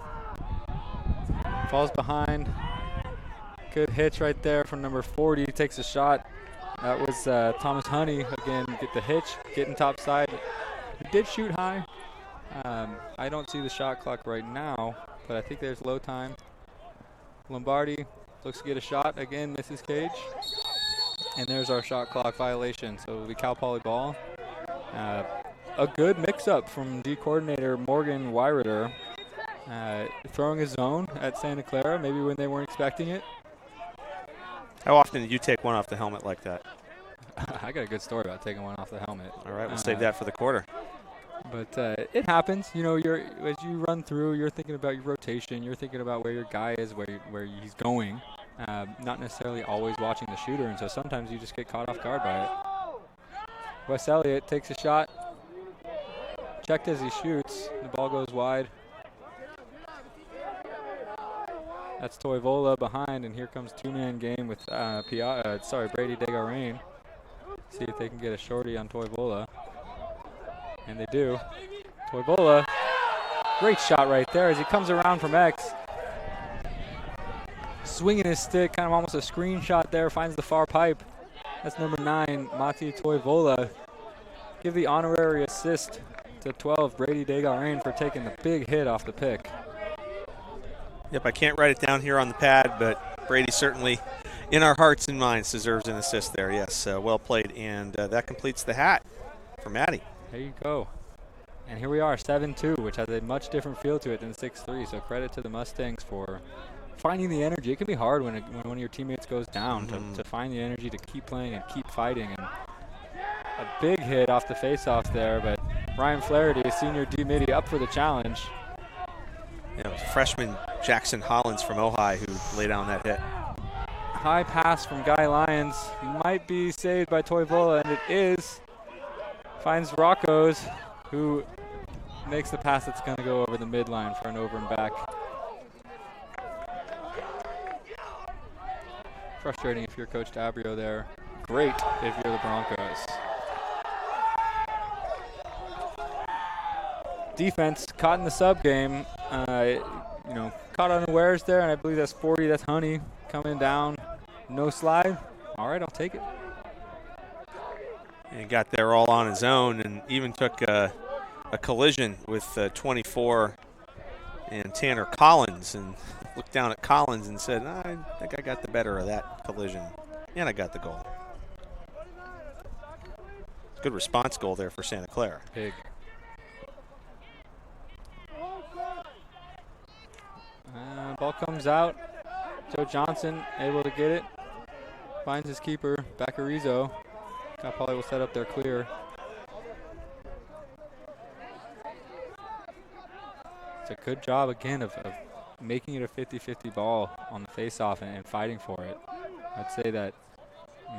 Falls behind. Good hitch right there from number 40. Takes a shot. That was Thomas Honey. Again, get the hitch, getting top side. He did shoot high. I don't see the shot clock right now, but I think there's low time. Lombardi looks to get a shot. Again, misses cage. And there's our shot clock violation. So it'll be Cal Poly ball. A good mix-up from D coordinator Morgan Wyrider. Throwing a zone at Santa Clara, maybe when they weren't expecting it. How often do you take one off the helmet like that? I got a good story about taking one off the helmet. All right, we'll save that for the quarter. But it happens. You know, as you run through, you're thinking about your rotation. You're thinking about where your guy is, where he's going. Not necessarily always watching the shooter, and so sometimes you just get caught off guard by it. Wes Elliott takes a shot. Checked as he shoots. The ball goes wide. That's Toivola behind, and here comes two-man game with Brady Desgaurain. See if they can get a shorty on Toivola. And they do. Toivola, great shot right there as he comes around from X. Swinging his stick, kind of almost a screenshot there, finds the far pipe. That's number 9, Mati Toivola. Give the honorary assist to 12, Brady Desgaurain, for taking the big hit off the pick. Yep, I can't write it down here on the pad, but Brady certainly, in our hearts and minds, deserves an assist there. Yes, well played, and that completes the hat for Maddie. There you go. And here we are, 7-2, which has a much different feel to it than 6-3, so credit to the Mustangs for finding the energy. It can be hard when one of your teammates goes down to find the energy to keep playing and keep fighting. And a big hit off the face-off there, but Ryan Flaherty, senior D-Midi, up for the challenge. Yeah, it was freshman Jackson Hollins from Ojai who laid down that hit. High pass from Guy Lyons. Might be saved by Toivola, and it is. Finds Roccos, who makes the pass that's going to go over the midline for an over and back. Frustrating if you're Coach Dabrio there. Great if you're the Broncos. Defense caught in the sub game. Caught unawares there, and I believe that's 40. That's Honey coming down. No slide. All right, I'll take it. And got there all on his own, and even took a collision with 24 and Tanner Collins, and looked down at Collins and said, I think I got the better of that collision, and I got the goal. Good response goal there for Santa Clara. Big. Ball comes out. Joe Johnson able to get it. Finds his keeper, Bacarizo. Cal Poly will set up their clear. It's a good job again of making it a 50-50 ball on the face-off and fighting for it. I'd say that,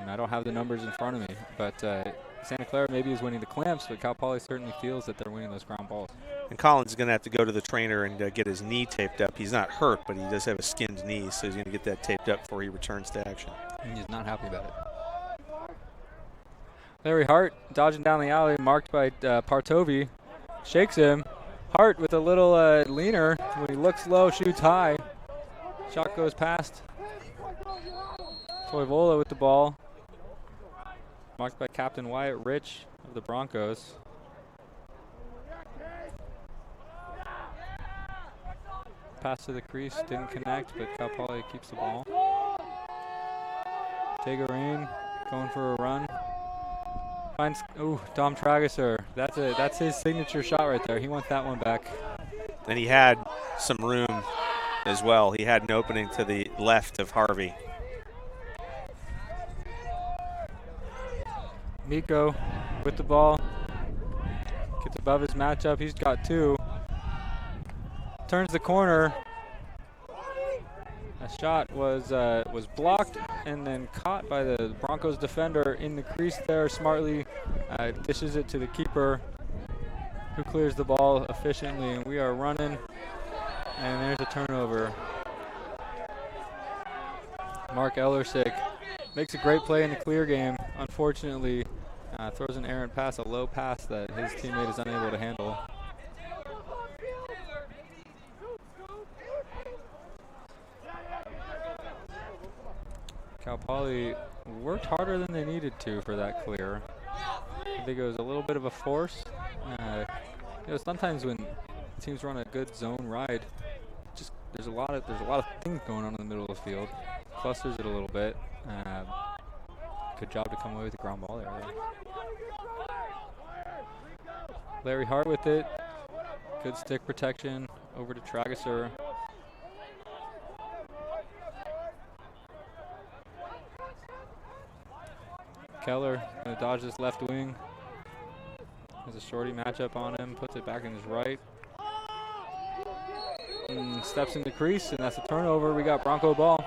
I don't have the numbers in front of me, but Santa Clara maybe is winning the clamps, but Cal Poly certainly feels that they're winning those ground balls. And Collins is going to have to go to the trainer and get his knee taped up. He's not hurt, but he does have a skinned knee, so he's going to get that taped up before he returns to action. And he's not happy about it. Larry Hart dodging down the alley, marked by Partovi, shakes him. Hart with a little leaner. When he looks low, shoots high. Shot goes past. Toivola with the ball. Marked by Captain Wyatt Rich of the Broncos. Pass to the crease, didn't connect, but Cal Poly keeps the ball. Tagarain going for a run. Finds, Dom Trageser. That's his signature shot right there. He wants that one back. And he had some room as well. He had an opening to the left of Harvey. Miko with the ball. Gets above his matchup. He's got two. Turns the corner. That shot was blocked and then caught by the Broncos defender in the crease there. Smartly dishes it to the keeper, who clears the ball efficiently. And we are running, and there's a turnover. Mark Ellersick makes a great play in the clear game. Unfortunately, throws an errant pass, a low pass that his teammate is unable to handle. Cal Poly worked harder than they needed to for that clear. I think it was a little bit of a force. Sometimes when teams run a good zone ride, just there's a lot of things going on in the middle of the field. Clusters it a little bit. Good job to come away with the ground ball there. Larry Hart with it. Good stick protection over to Trageser. Keller going to dodge this left wing. There's a shorty matchup on him, puts it back in his right. Steps in the crease, and that's a turnover. We got Bronco ball.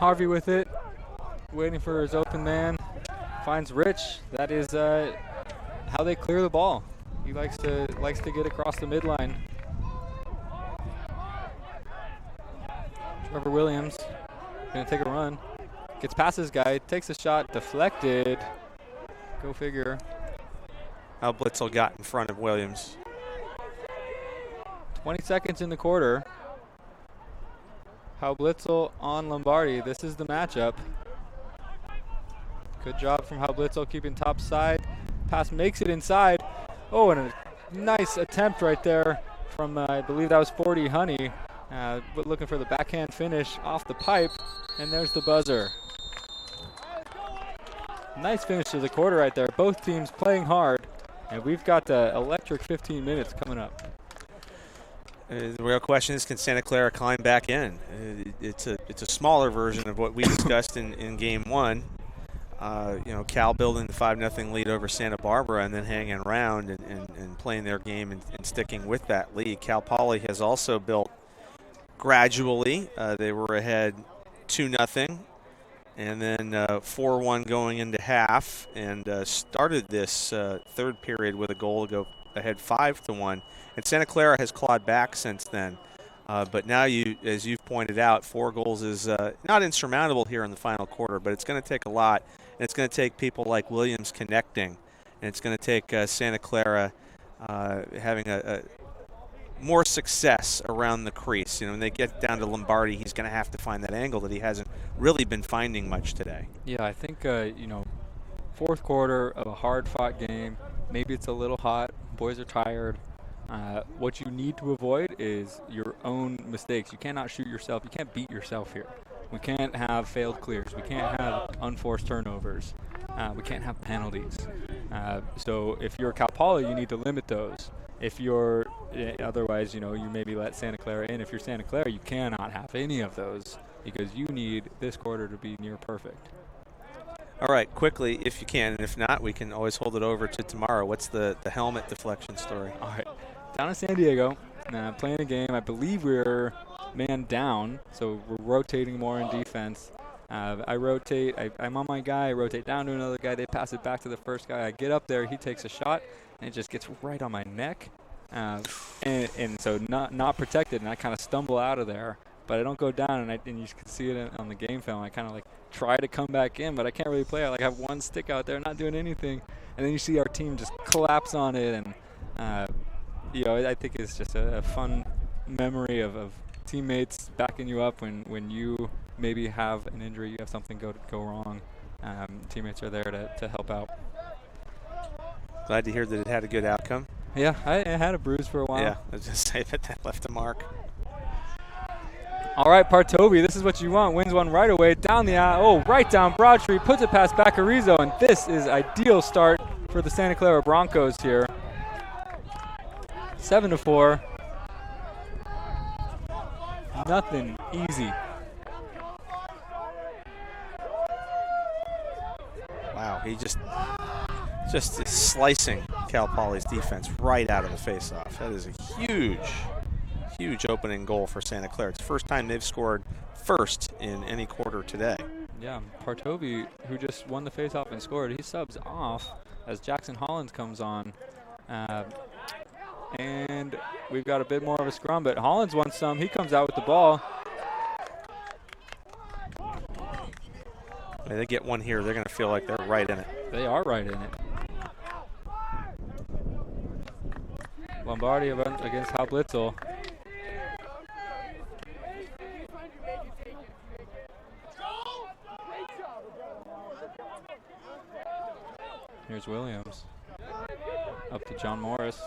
Harvey with it, waiting for his open man. Finds Rich. That is how they clear the ball. He likes to get across the midline. Trevor Williams gonna take a run. Gets past this guy, takes a shot, deflected. Go figure. How Blitzel got in front of Williams. 20 seconds in the quarter. How Blitzel on Lombardi. This is the matchup. Good job from How Blitzel keeping top side. Pass makes it inside. Oh, and a nice attempt right there from, I believe that was 40 Honey. But looking for the backhand finish off the pipe, and there's the buzzer. Nice finish to the quarter right there. Both teams playing hard, and we've got the electric 15 minutes coming up. The real question is, can Santa Clara climb back in? It's a smaller version of what we discussed in game one. Cal building the 5-0 lead over Santa Barbara and then hanging around and playing their game and sticking with that lead. Cal Poly has also built gradually. They were ahead 2-0 and then 4-1 going into half, and started this third period with a goal to go ahead 5-1. And Santa Clara has clawed back since then. But now, as you've pointed out, 4 goals is not insurmountable here in the final quarter, but it's going to take a lot. And it's going to take people like Williams connecting. And it's going to take Santa Clara having a more success around the crease. When they get down to Lombardi, he's going to have to find that angle that he hasn't really been finding much today. Yeah, I think, fourth quarter of a hard-fought game, maybe it's a little hot, boys are tired. What you need to avoid is your own mistakes. You cannot shoot yourself. You can't beat yourself here. We can't have failed clears. We can't have unforced turnovers. We can't have penalties. So if you're Cal Poly, you need to limit those. if you're otherwise, you maybe let Santa Clara in. If you're Santa Clara, you cannot have any of those because you need this quarter to be near perfect. All right, quickly, if you can, and if not, we can always hold it over to tomorrow. What's the helmet deflection story? All right, down in San Diego, playing a game. I believe we're man down, so we're rotating more in defense. I rotate. I'm on my guy. I rotate down to another guy. They pass it back to the first guy. I get up there. He takes a shot, and it just gets right on my neck. And so not protected, and I kind of stumble out of there. But I don't go down, and you can see it on the game film. I kind of try to come back in, but I can't really play. I have one stick out there, not doing anything. And then you see our team just collapse on it, and I think it's just a fun memory of teammates backing you up when you maybe have an injury, you have something go wrong. Teammates are there to help out. Glad to hear that it had a good outcome. Yeah, I had a bruise for a while. Yeah, I was just saying that left a mark. All right, Partovi, this is what you want. Wins one right away, down the aisle. Oh, right down Broad Street, puts it past Baccarizo, and this is ideal start for the Santa Clara Broncos here. 7-4. Nothing easy. Wow, he just is slicing Cal Poly's defense right out of the faceoff. That is a huge opening goal for Santa Clara. It's the first time they've scored first in any quarter today. Yeah, Partovi, who just won the faceoff and scored, he subs off as Jackson Hollins comes on. And we've got a bit more of a scrum, but Hollins wants some. He comes out with the ball. When they get one here, they're going to feel like they're right in it. They are right in it. Lombardi against Hablitzel. Here's Williams. Up to John Morris.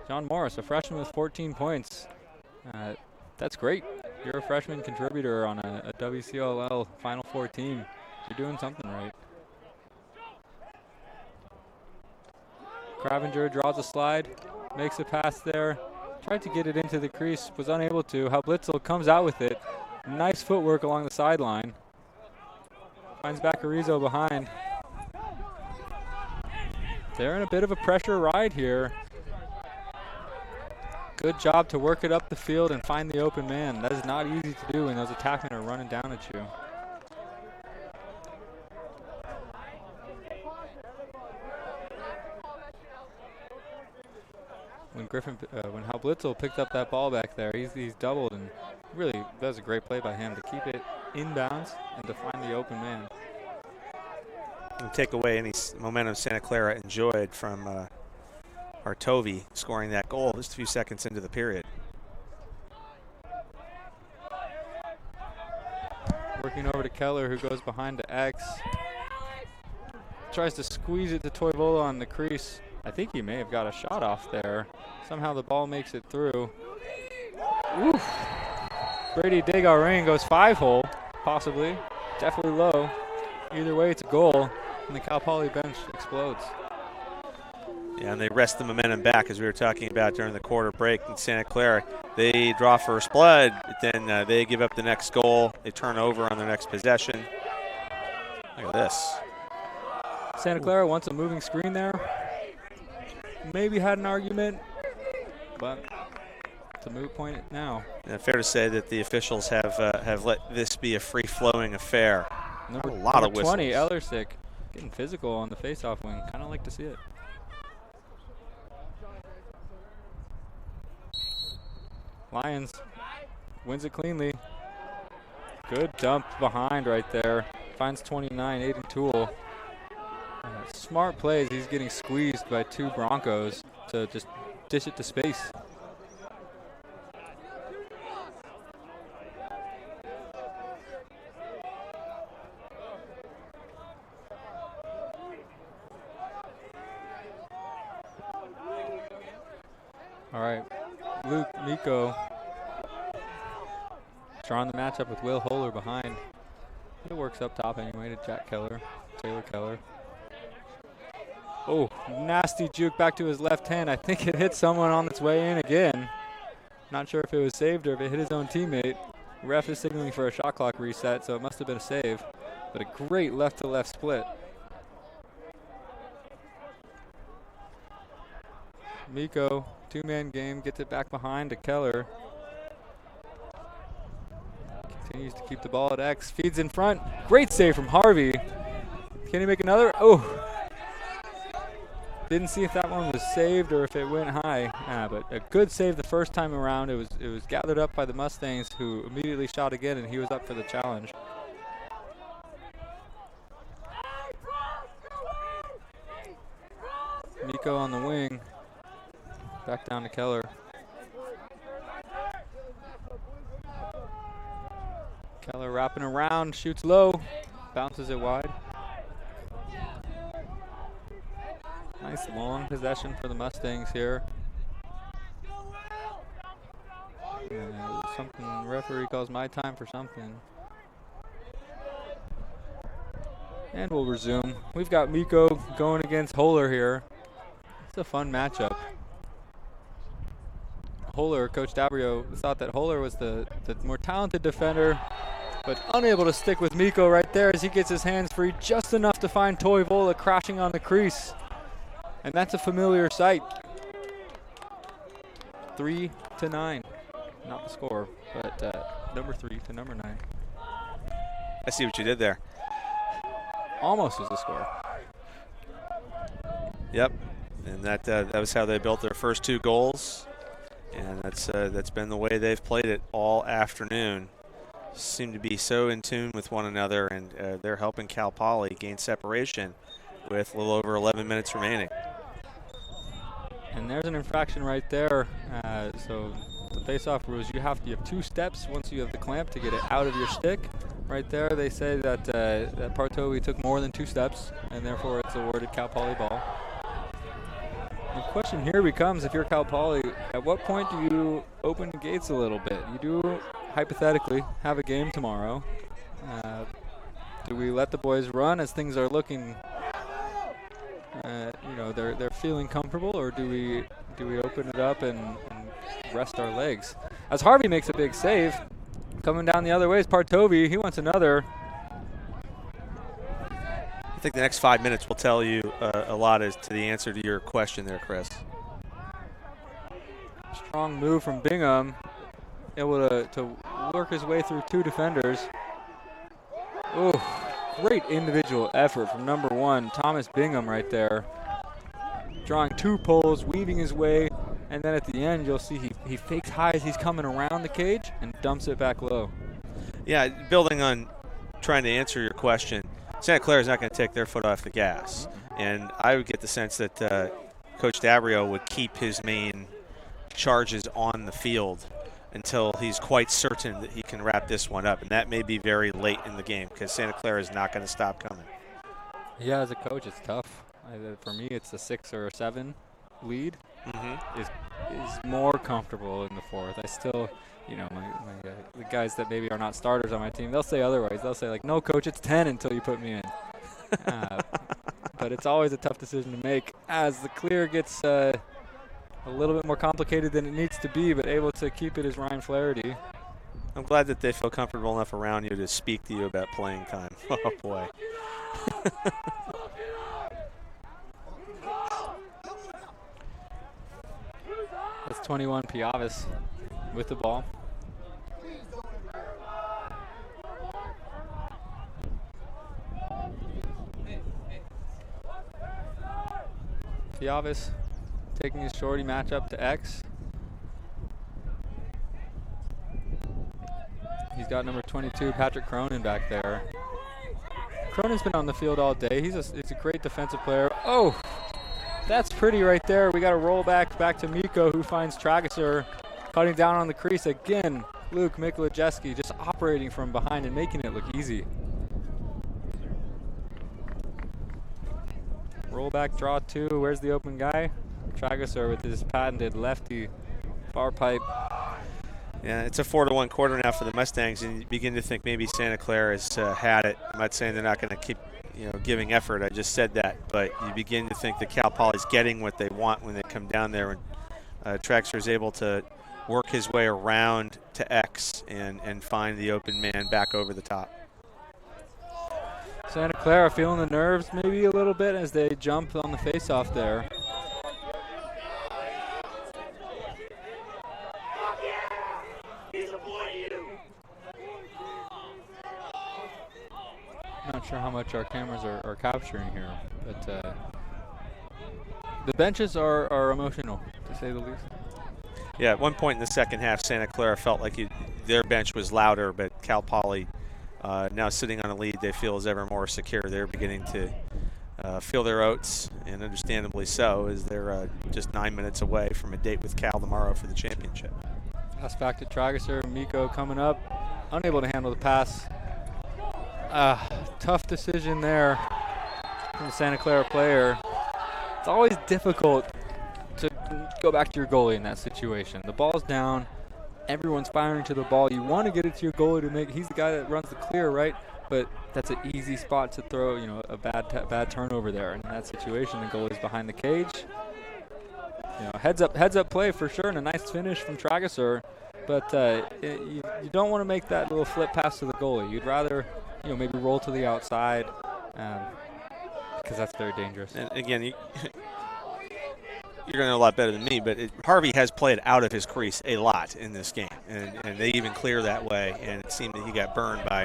John Morris, a freshman with 14 points. That's great. You're a freshman contributor on a WCLL Final Four team. You're doing something right. Cravenger draws a slide, makes a pass there, tried to get it into the crease, was unable to. Hablitzel comes out with it. Nice footwork along the sideline. Finds Baccarizo behind. They're in a bit of a pressure ride here. Good job to work it up the field and find the open man. That is not easy to do when those attackmen are running down at you. When Hablitzel picked up that ball back there, he's doubled, and really that was a great play by him to keep it inbounds and to find the open man. And take away any momentum Santa Clara enjoyed from Partovi scoring that goal just a few seconds into the period. Working over to Keller, who goes behind to X. Tries to squeeze it to Toivola on the crease. I think he may have got a shot off there. Somehow the ball makes it through. Oof. Brady Desgarin goes 5-hole, possibly. Definitely low. Either way, it's a goal, and the Cal Poly bench explodes. Yeah, and they rest the momentum back, as we were talking about during the quarter break in Santa Clara. They draw first blood, but then they give up the next goal. They turn over on their next possession. Look at this. Santa Clara wants a moving screen there. Maybe had an argument, but it's a moot point now. And fair to say that the officials have let this be a free-flowing affair. Number, a lot of whistles. 20, Ellersick, getting physical on the face-off wing. Kind of like to see it. Lions wins it cleanly. Good dump behind right there. Finds 29, Aiden Toole. Smart plays. He's getting squeezed by two Broncos to just dish it to space. All right, Luke Miko drawing the matchup with Will Holer behind. It works up top anyway to Jack Keller, Taylor Keller. Oh, nasty juke back to his left hand. I think it hit someone on its way in again. Not sure if it was saved or if it hit his own teammate. Ref is signaling for a shot clock reset, so it must have been a save. But a great left-to-left split. Miko, two-man game, gets it back behind to Keller. Continues to keep the ball at X, feeds in front. Great save from Harvey. Can he make another? Oh. Didn't see if that one was saved or if it went high. But a good save the first time around. It was gathered up by the Mustangs, who immediately shot again, and he was up for the challenge. Miko on the wing. Back down to Keller. Keller wrapping around, shoots low, bounces it wide. Nice long possession for the Mustangs here. Something referee calls my time for something. And we'll resume. We've got Miko going against Holler here. It's a fun matchup. Holler, Coach Dabrio, thought that Holler was the more talented defender, but unable to stick with Miko right there as he gets his hands free just enough to find Toivola crashing on the crease. And that's a familiar sight. 3-9, not the score, but number 3 to number 9. I see what you did there. Almost was the score. Yep, and that was how they built their first 2 goals, and that's been the way they've played it all afternoon. Seem to be so in tune with one another, and they're helping Cal Poly gain separation with a little over 11 minutes remaining. And there's an infraction right there. So the face-off rules, you have 2 steps once you have the clamp to get it out of your stick. Right there, they say that that Partovi took more than 2 steps, and therefore it's awarded Cal Poly ball. The question here becomes, if you're Cal Poly, at what point do you open the gates a little bit? You do, hypothetically, have a game tomorrow. Do we let the boys run as things are looking, they're feeling comfortable, or do we open it up and rest our legs? As Harvey makes a big save, coming down the other way is Partovi. He wants another. I think the next 5 minutes will tell you a lot as to the answer to your question there, Chris. Strong move from Bingham, able to work his way through 2 defenders. Oh, great individual effort from number 1, Thomas Bingham right there. Drawing 2 pulls, weaving his way, and then at the end you'll see he fakes high as he's coming around the cage and dumps it back low. Yeah, building on trying to answer your question, Santa Clara is not going to take their foot off the gas. And I would get the sense that Coach Dabrio would keep his main charges on the field until he's quite certain that he can wrap this one up. And that may be very late in the game because Santa Clara is not going to stop coming. Yeah, as a coach, it's tough. For me, it's a 6 or a 7 lead. Is more comfortable in the 4th. I still, the guys that maybe are not starters on my team, they'll say otherwise. They'll say, like, no, coach, it's 10 until you put me in. But it's always a tough decision to make as the clear gets a little bit more complicated than it needs to be, but able to keep it as Ryan Flaherty. I'm glad that they feel comfortable enough around you to speak to you about playing time. Oh, boy. That's 21 Piavis with the ball. Piavis taking his shorty matchup to X. He's got number 22, Patrick Cronin, back there. Cronin's been on the field all day. He's a great defensive player. Oh, that's pretty right there. We got a roll back to Miko, who finds Trageser cutting down on the crease again. Luke Mikulijeski just operating from behind and making it look easy. Roll back, draw 2. Where's the open guy? Trageser with his patented lefty bar pipe. Yeah, it's a 4-1 quarter now for the Mustangs, and you begin to think maybe Santa Clara has had it. I'm not saying they're not going to keep, giving effort. I just said that, but you begin to think that Cal Poly's getting what they want when they come down there, and Traxler is able to work his way around to X and find the open man back over the top. Santa Clara feeling the nerves maybe a little bit as they jump on the face-off there. Not sure how much our cameras are capturing here, but the benches are emotional, to say the least. Yeah, at one point in the second half, Santa Clara felt like their bench was louder, but Cal Poly, now sitting on a lead, they feel is ever more secure. They're beginning to feel their oats, and understandably so, as they're just 9 minutes away from a date with Cal tomorrow for the championship. Pass back to Trageser. Miko coming up, unable to handle the pass. Tough decision there from the Santa Clara player. It's always difficult to go back to your goalie in that situation. The ball's down, everyone's firing to the ball. You want to get it to your goalie to make. He's the guy that runs the clear, right? But that's an easy spot to throw, a bad turnover there. And in that situation, the goalie's behind the cage. Heads up play for sure, and a nice finish from Trageser. But you don't want to make that little flip pass to the goalie. You'd rather, maybe roll to the outside, because that's very dangerous. And again, you're going to know a lot better than me, but Harvey has played out of his crease a lot in this game, and they even clear that way, and it seemed that he got burned by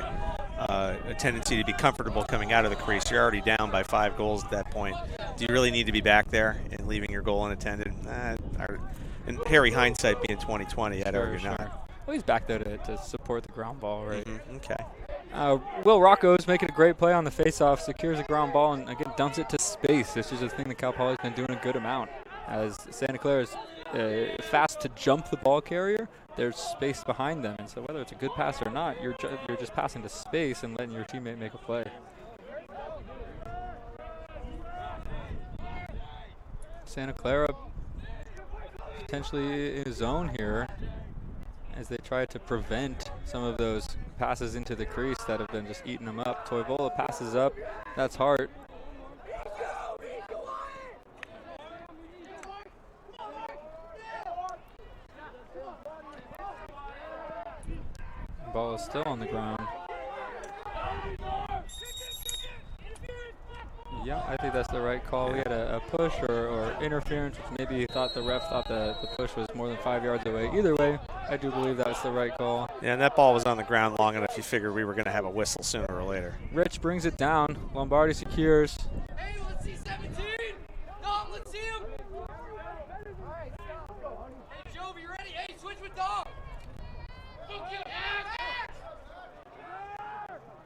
a tendency to be comfortable coming out of the crease. You're already down by 5 goals at that point. Do you really need to be back there and leaving your goal unattended? And Harry hindsight being 2020, I'd argue not. Well, he's back there to support the ground ball, right? Mm-hmm. Okay. Will Rocco's making a great play on the faceoff, secures a ground ball, and again dumps it to space. This is a thing that Cal Poly's been doing a good amount. As Santa Clara is fast to jump the ball carrier, there's space behind them, and so whether it's a good pass or not, you're just passing to space and letting your teammate make a play. Santa Clara potentially in a zone here as they try to prevent some of those passes into the crease that have been just eating them up. Toivola passes up. That's Hart. Ball is still on the ground. Yeah, I think that's the right call. We had a push or interference, which maybe he thought the ref thought the push was more than 5 yards away. Either way, I do believe that's the right call. Yeah, and that ball was on the ground long enough you figured we were going to have a whistle sooner or later. Rich brings it down. Lombardi secures. Hey, let's see 17. Dom, let's see him. Hey, Joe, you ready? Hey, switch with Dom.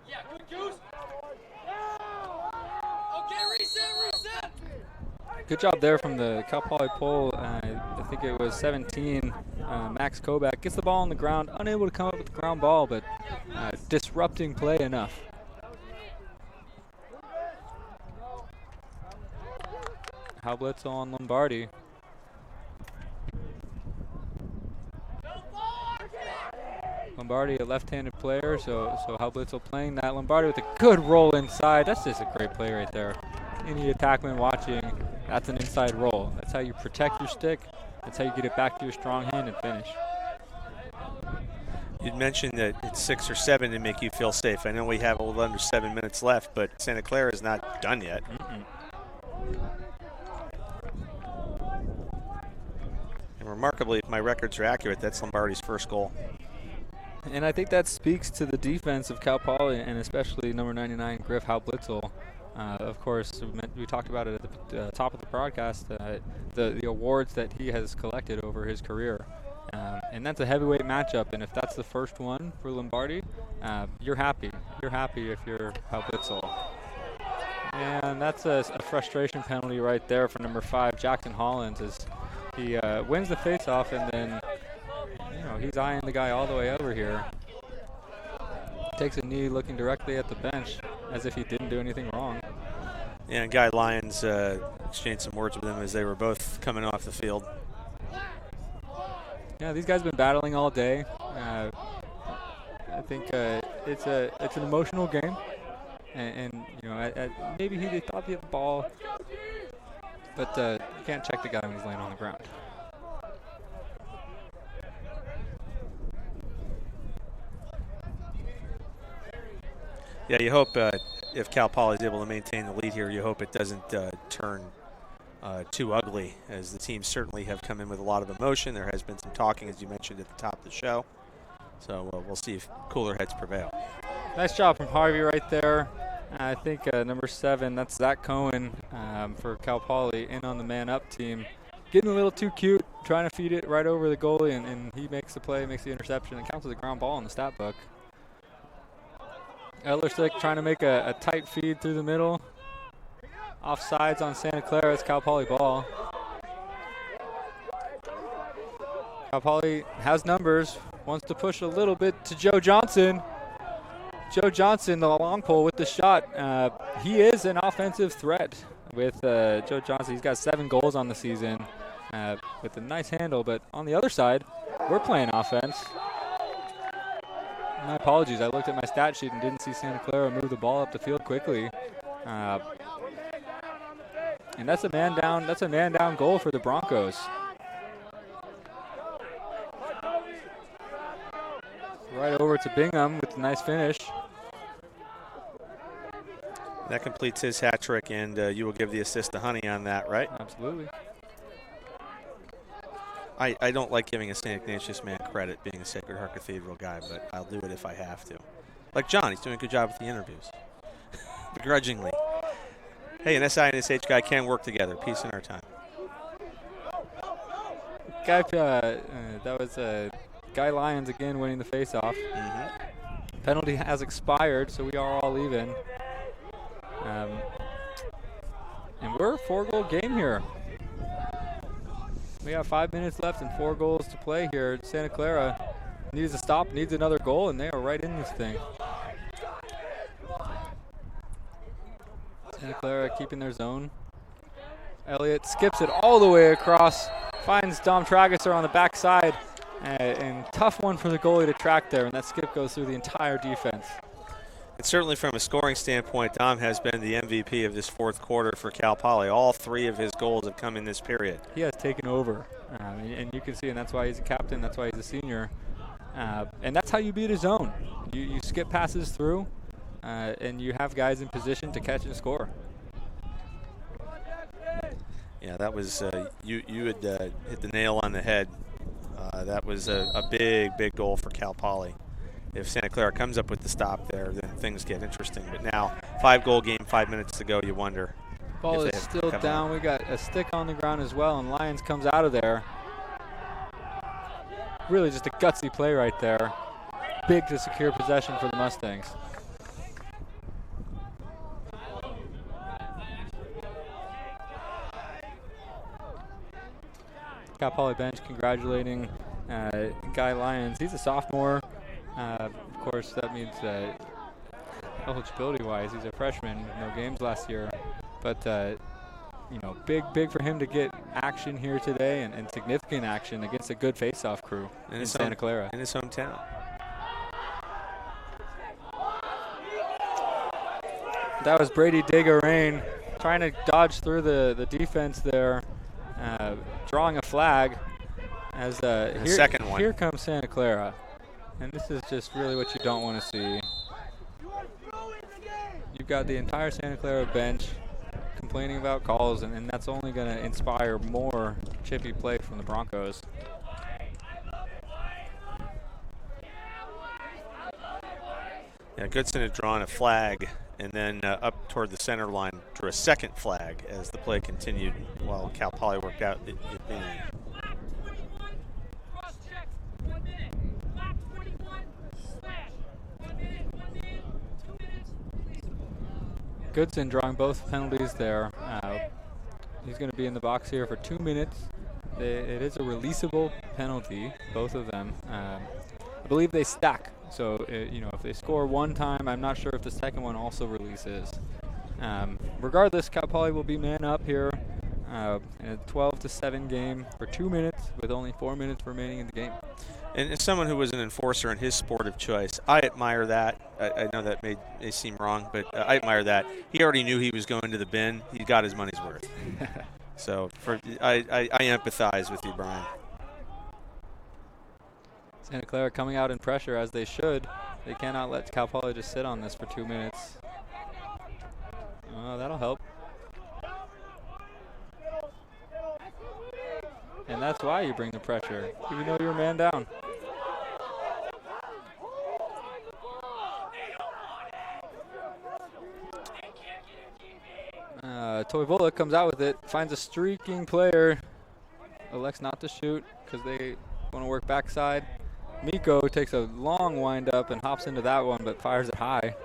Yeah, good goose. Okay, reset. Good job there from the Cal Poly pole. I think it was 17. Max Kovac gets the ball on the ground, unable to come up with the ground ball, but disrupting play enough. Halblitzel on Lombardi. Lombardi, a left-handed player, so Halblitzel playing that. Lombardi with a good roll inside. That's just a great play right there. Any attackman watching, that's an inside roll. That's how you protect your stick. That's how you get it back to your strong hand and finish. You'd mentioned that it's 6 or 7 to make you feel safe. I know we have a little under 7 minutes left, but Santa Clara is not done yet. And remarkably, if my records are accurate, that's Lombardi's first goal. And I think that speaks to the defense of Cal Poly, and especially number 99, Griff Halblitzel. Of course, we talked about it at the top of the broadcast, the awards that he has collected over his career. And that's a heavyweight matchup, and if that's the first one for Lombardi, you're happy. You're happy if you're Halblitzel. And that's a frustration penalty right there for number 5, Jackson Hollins, as he wins the faceoff, and then he's eyeing the guy all the way over here. Takes a knee looking directly at the bench as if he didn't do anything wrong. Yeah, and Guy Lyons exchanged some words with him as they were both coming off the field. Yeah, these guys have been battling all day. I think it's an emotional game, and you know, maybe he thought he had the ball, but you can't check the guy when he's laying on the ground. Yeah, you hope if Cal Poly is able to maintain the lead here, you hope it doesn't turn too ugly, as the teams certainly have come in with a lot of emotion. There has been some talking, as you mentioned at the top of the show. So we'll see if cooler heads prevail. Nice job from Harvey right there. I think number 7, that's Zach Cohen for Cal Poly, in on the man-up team. Getting a little too cute, trying to feed it right over the goalie, and he makes the play, makes the interception. It counts as a ground ball in the stat book. Ellerstick trying to make a tight feed through the middle. Offsides on Santa Clara. It's Cal Poly ball. Cal Poly has numbers. Wants to push a little bit to Joe Johnson. Joe Johnson, the long pole with the shot. He is an offensive threat with Joe Johnson. He's got 7 goals on the season with a nice handle. But on the other side, we're playing offense. My apologies. I looked at my stat sheet and didn't see Santa Clara move the ball up the field quickly. And that's a man down. That's a man down goal for the Broncos. Right over to Bingham with a nice finish. That completes his hat trick, and you will give the assist to Honey on that, right? Absolutely. I don't like giving a St. Ignatius man credit being a Sacred Heart Cathedral guy, but I'll do it if I have to. Like John, he's doing a good job with the interviews. Begrudgingly. Hey, an SI and SH guy can work together. Peace in our time. Guy, that was Guy Lyons again winning the faceoff. Penalty has expired, so we are all even. And we're a 4-goal game here. We got 5 minutes left and 4 goals to play here. Santa Clara needs a stop, needs another goal, and they are right in this thing. Santa Clara keeping their zone. Elliott skips it all the way across, finds Dom Tragesser on the backside, and tough one for the goalie to track there, and that skip goes through the entire defense. And certainly from a scoring standpoint, Dom has been the MVP of this 4th quarter for Cal Poly. All 3 of his goals have come in this period. He has taken over, and you can see, and that's why he's a captain, that's why he's a senior. And that's how you beat a zone. You skip passes through, and you have guys in position to catch and score. Yeah, that was, you had hit the nail on the head. That was a big goal for Cal Poly. If Santa Clara comes up with the stop there, then things get interesting. But now, 5-goal game, 5 minutes to go, you wonder. Ball is still down. We got a stick on the ground as well, and Lyons comes out of there. Really just a gutsy play right there. Big to secure possession for the Mustangs. Cal Poly bench congratulating Guy Lyons. He's a sophomore. Of course, that means eligibility-wise, he's a freshman. No games last year, but you know, big for him to get action here today, and significant action against a good face-off crew in Santa Clara. In his hometown. That was Brady Digarain trying to dodge through the defense there, drawing a flag. As second one. Here comes Santa Clara. And this is just really what you don't want to see. You've got the entire Santa Clara bench complaining about calls, and that's only going to inspire more chippy play from the Broncos. Yeah, Goodson had drawn a flag, and then up toward the center line drew a second flag as the play continued while Cal Poly worked out the opinion. Goodson drawing both penalties there. He's going to be in the box here for 2 minutes. It is a releasable penalty, both of them. I believe they stack. So, you know, if they score one time, I'm not sure if the second one also releases. Regardless, Cal Poly will be man up here in a 12-7 game for 2 minutes with only 4 minutes remaining in the game. And as someone who was an enforcer in his sport of choice, I admire that. I know that may seem wrong, but I admire that. He already knew he was going to the bin. He got his money's worth. So I empathize with you, Brian. Santa Clara coming out in pressure as they should. They cannot let Cal Poly just sit on this for 2 minutes. Oh, that'll help. And that's why you bring the pressure, even though you're a man down. Toivola comes out with it, finds a streaking player, elects not to shoot because they want to work backside. Miko takes a long wind up and hops into that one, but fires it high.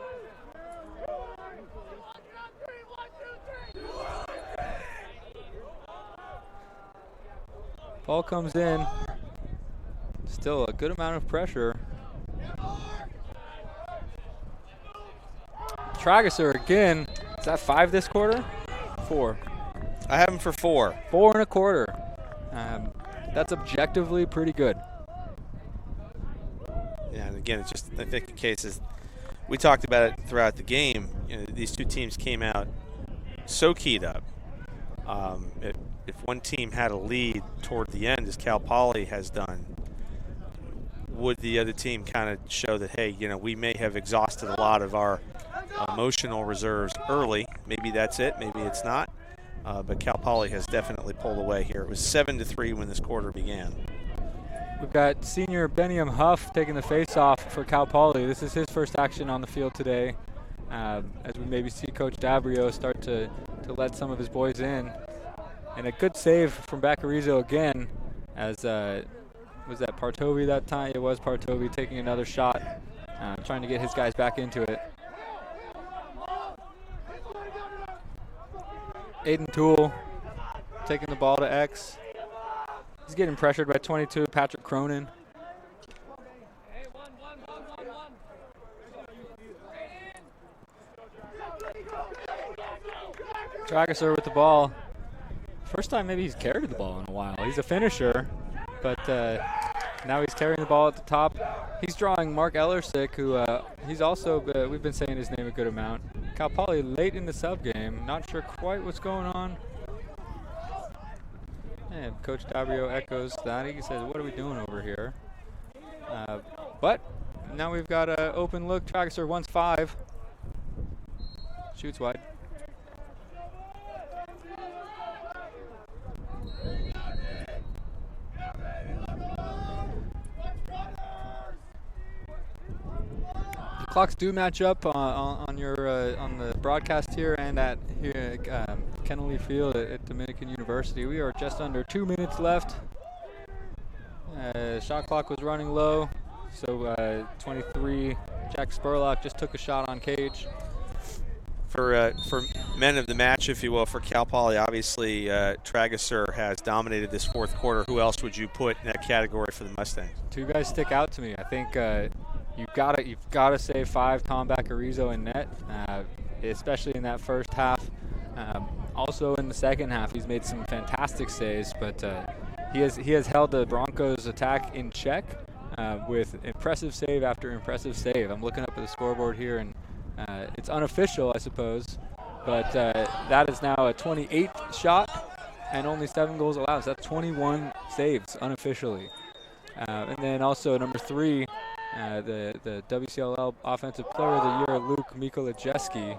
Ball comes in. Still a good amount of pressure. Trageser again. Is that 5 this quarter? 4. I have him for 4. 4 1/4. That's objectively pretty good. Yeah, and again, it's just, I think the case is, we talked about it throughout the game. You know, these two teams came out so keyed up. If one team had a lead toward the end, as Cal Poly has done, would the other team kind of show that, hey, you know, we may have exhausted a lot of our emotional reserves early? Maybe that's it. Maybe it's not. But Cal Poly has definitely pulled away here. It was 7-3 when this quarter began. We've got senior Beniam Huff taking the face-off for Cal Poly. This is his first action on the field today, as we maybe see Coach Dabrio start to let some of his boys in. And a good save from Bacarizo again, as was that Partovi that time? It was Partovi taking another shot, trying to get his guys back into it. Aiden Toole taking the ball to X. He's getting pressured by 22, Patrick Cronin. Trageser with the ball. First time maybe he's carried the ball in a while. He's a finisher, but now he's carrying the ball at the top. He's drawing Mark Ellersick, who he's also, we've been saying his name a good amount. Cal Poly late in the sub game, not sure quite what's going on. And Coach Dabrio echoes that. He says, what are we doing over here? But now we've got an open look. Trageser wants 5. Shoots wide. Clocks do match up on the broadcast here and at Kennelly Field at Dominican University. We are just under 2 minutes left. Shot clock was running low, so 23 Jack Spurlock just took a shot on cage. For men of the match, if you will, for Cal Poly, obviously Trageser has dominated this fourth quarter. Who else would you put in that category for the Mustangs? 2 guys stick out to me. I think you've got to say 5 Tom Bacarizo in net, especially in that first half. Also in the second half, he's made some fantastic saves, but he has held the Broncos' attack in check with impressive save after impressive save. I'm looking up at the scoreboard here, and it's unofficial, I suppose, but that is now a 28th shot and only 7 goals allowed. So that's 21 saves unofficially. And then also number 3, the WCLL Offensive Player of the Year, Luke Mikulijeski,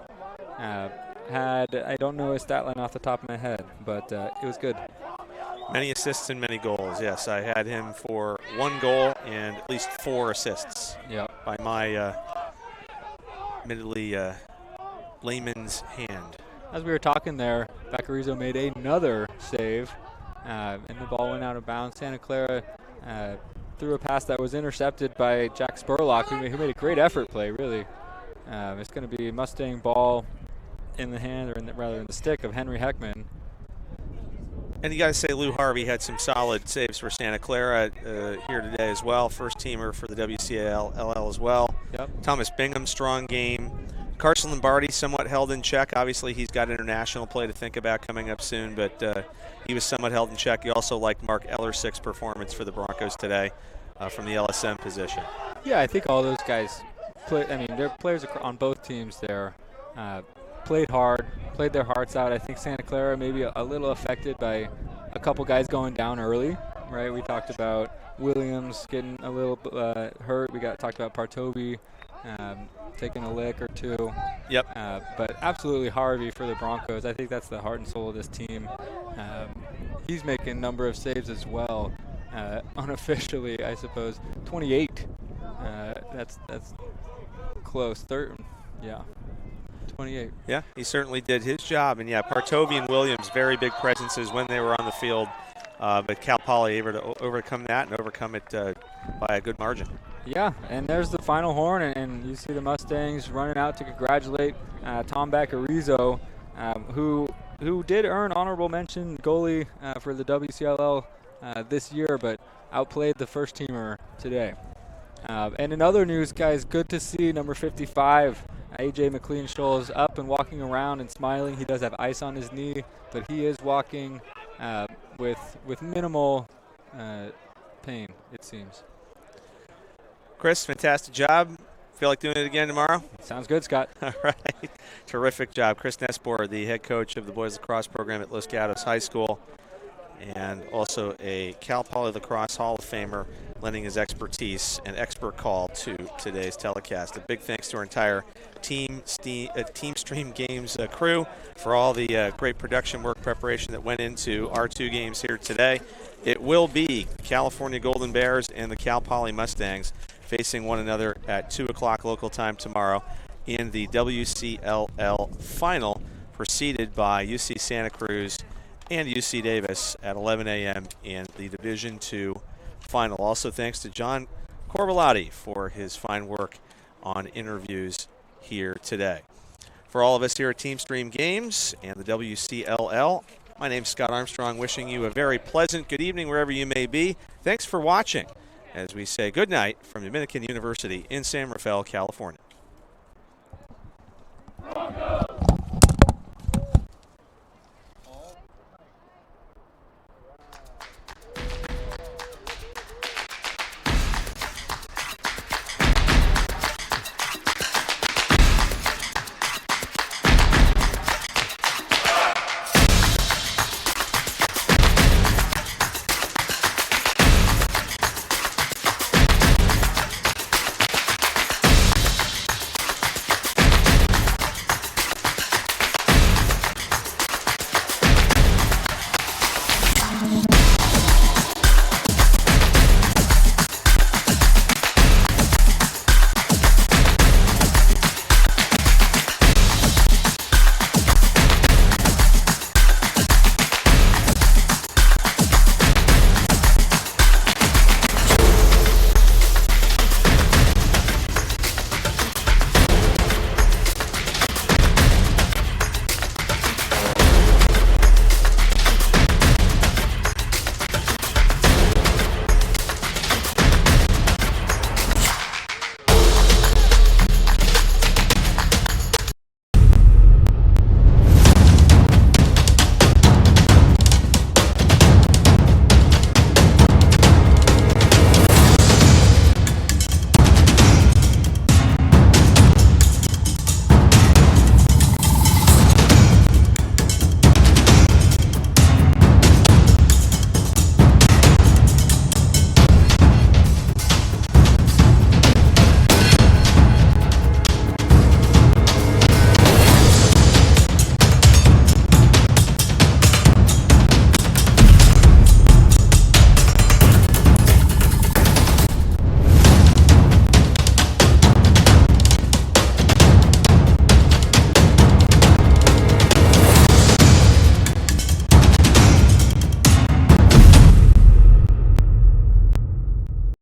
had, I don't know his stat line off the top of my head, but it was good. Many assists and many goals, yes. I had him for 1 goal and at least 4 assists. Yep. By my admittedly layman's hand. As we were talking there, Bacarizo made another save, and the ball went out of bounds. Santa Clara threw a pass that was intercepted by Jack Spurlock, who made a great effort play, really. It's going to be Mustang ball in the hand, or rather in the stick of Henry Heckman. And you got to say Lou Harvey had some solid saves for Santa Clara here today as well. First teamer for the WCLL as well. Yep. Thomas Bingham, strong game. Carson Lombardi somewhat held in check. Obviously, he's got international play to think about coming up soon, but he was somewhat held in check. You also liked Mark Ellersick's performance for the Broncos today from the LSM position. Yeah, I think all those guys their players on both teams there played hard, played their hearts out. I think Santa Clara maybe a little affected by a couple guys going down early, right? We talked about Williams getting a little hurt. We talked about Partovi taking a lick or two. Yep. But absolutely Harvey for the Broncos. I think that's the heart and soul of this team. He's making a number of saves as well. Unofficially, I suppose, 28. That's close. Yeah, 28. Yeah, he certainly did his job. And, yeah, Partovi and Williams, very big presences when they were on the field. But Cal Poly able to overcome that and overcome it by a good margin. Yeah, and there's the final horn, and you see the Mustangs running out to congratulate Tom Baccarizo, who did earn honorable mention goalie for the WCLL this year, but outplayed the first-teamer today. And in other news, guys, good to see number 55, A.J. McLean-Scholes, up and walking around and smiling. He does have ice on his knee, but he is walking with minimal pain, it seems. Chris, fantastic job. Feel like doing it again tomorrow? Sounds good, Scott. All right. Terrific job. Chris Nespor, the head coach of the boys lacrosse program at Los Gatos High School, and also a Cal Poly Lacrosse Hall of Famer, lending his expertise and expert call to today's telecast. A big thanks to our entire Team Stream Games crew for all the great production work preparation that went into our two games here today. It will be California Golden Bears and the Cal Poly Mustangs facing one another at 2 o'clock local time tomorrow in the WCLL final, preceded by UC Santa Cruz and UC Davis at 11 a.m. in the Division II final. Also thanks to John Corvallati for his fine work on interviews here today. For all of us here at Team Stream Games and the WCLL, my name's Scott Armstrong, wishing you a very pleasant good evening wherever you may be. Thanks for watching as we say good night from Dominican University in San Rafael, California.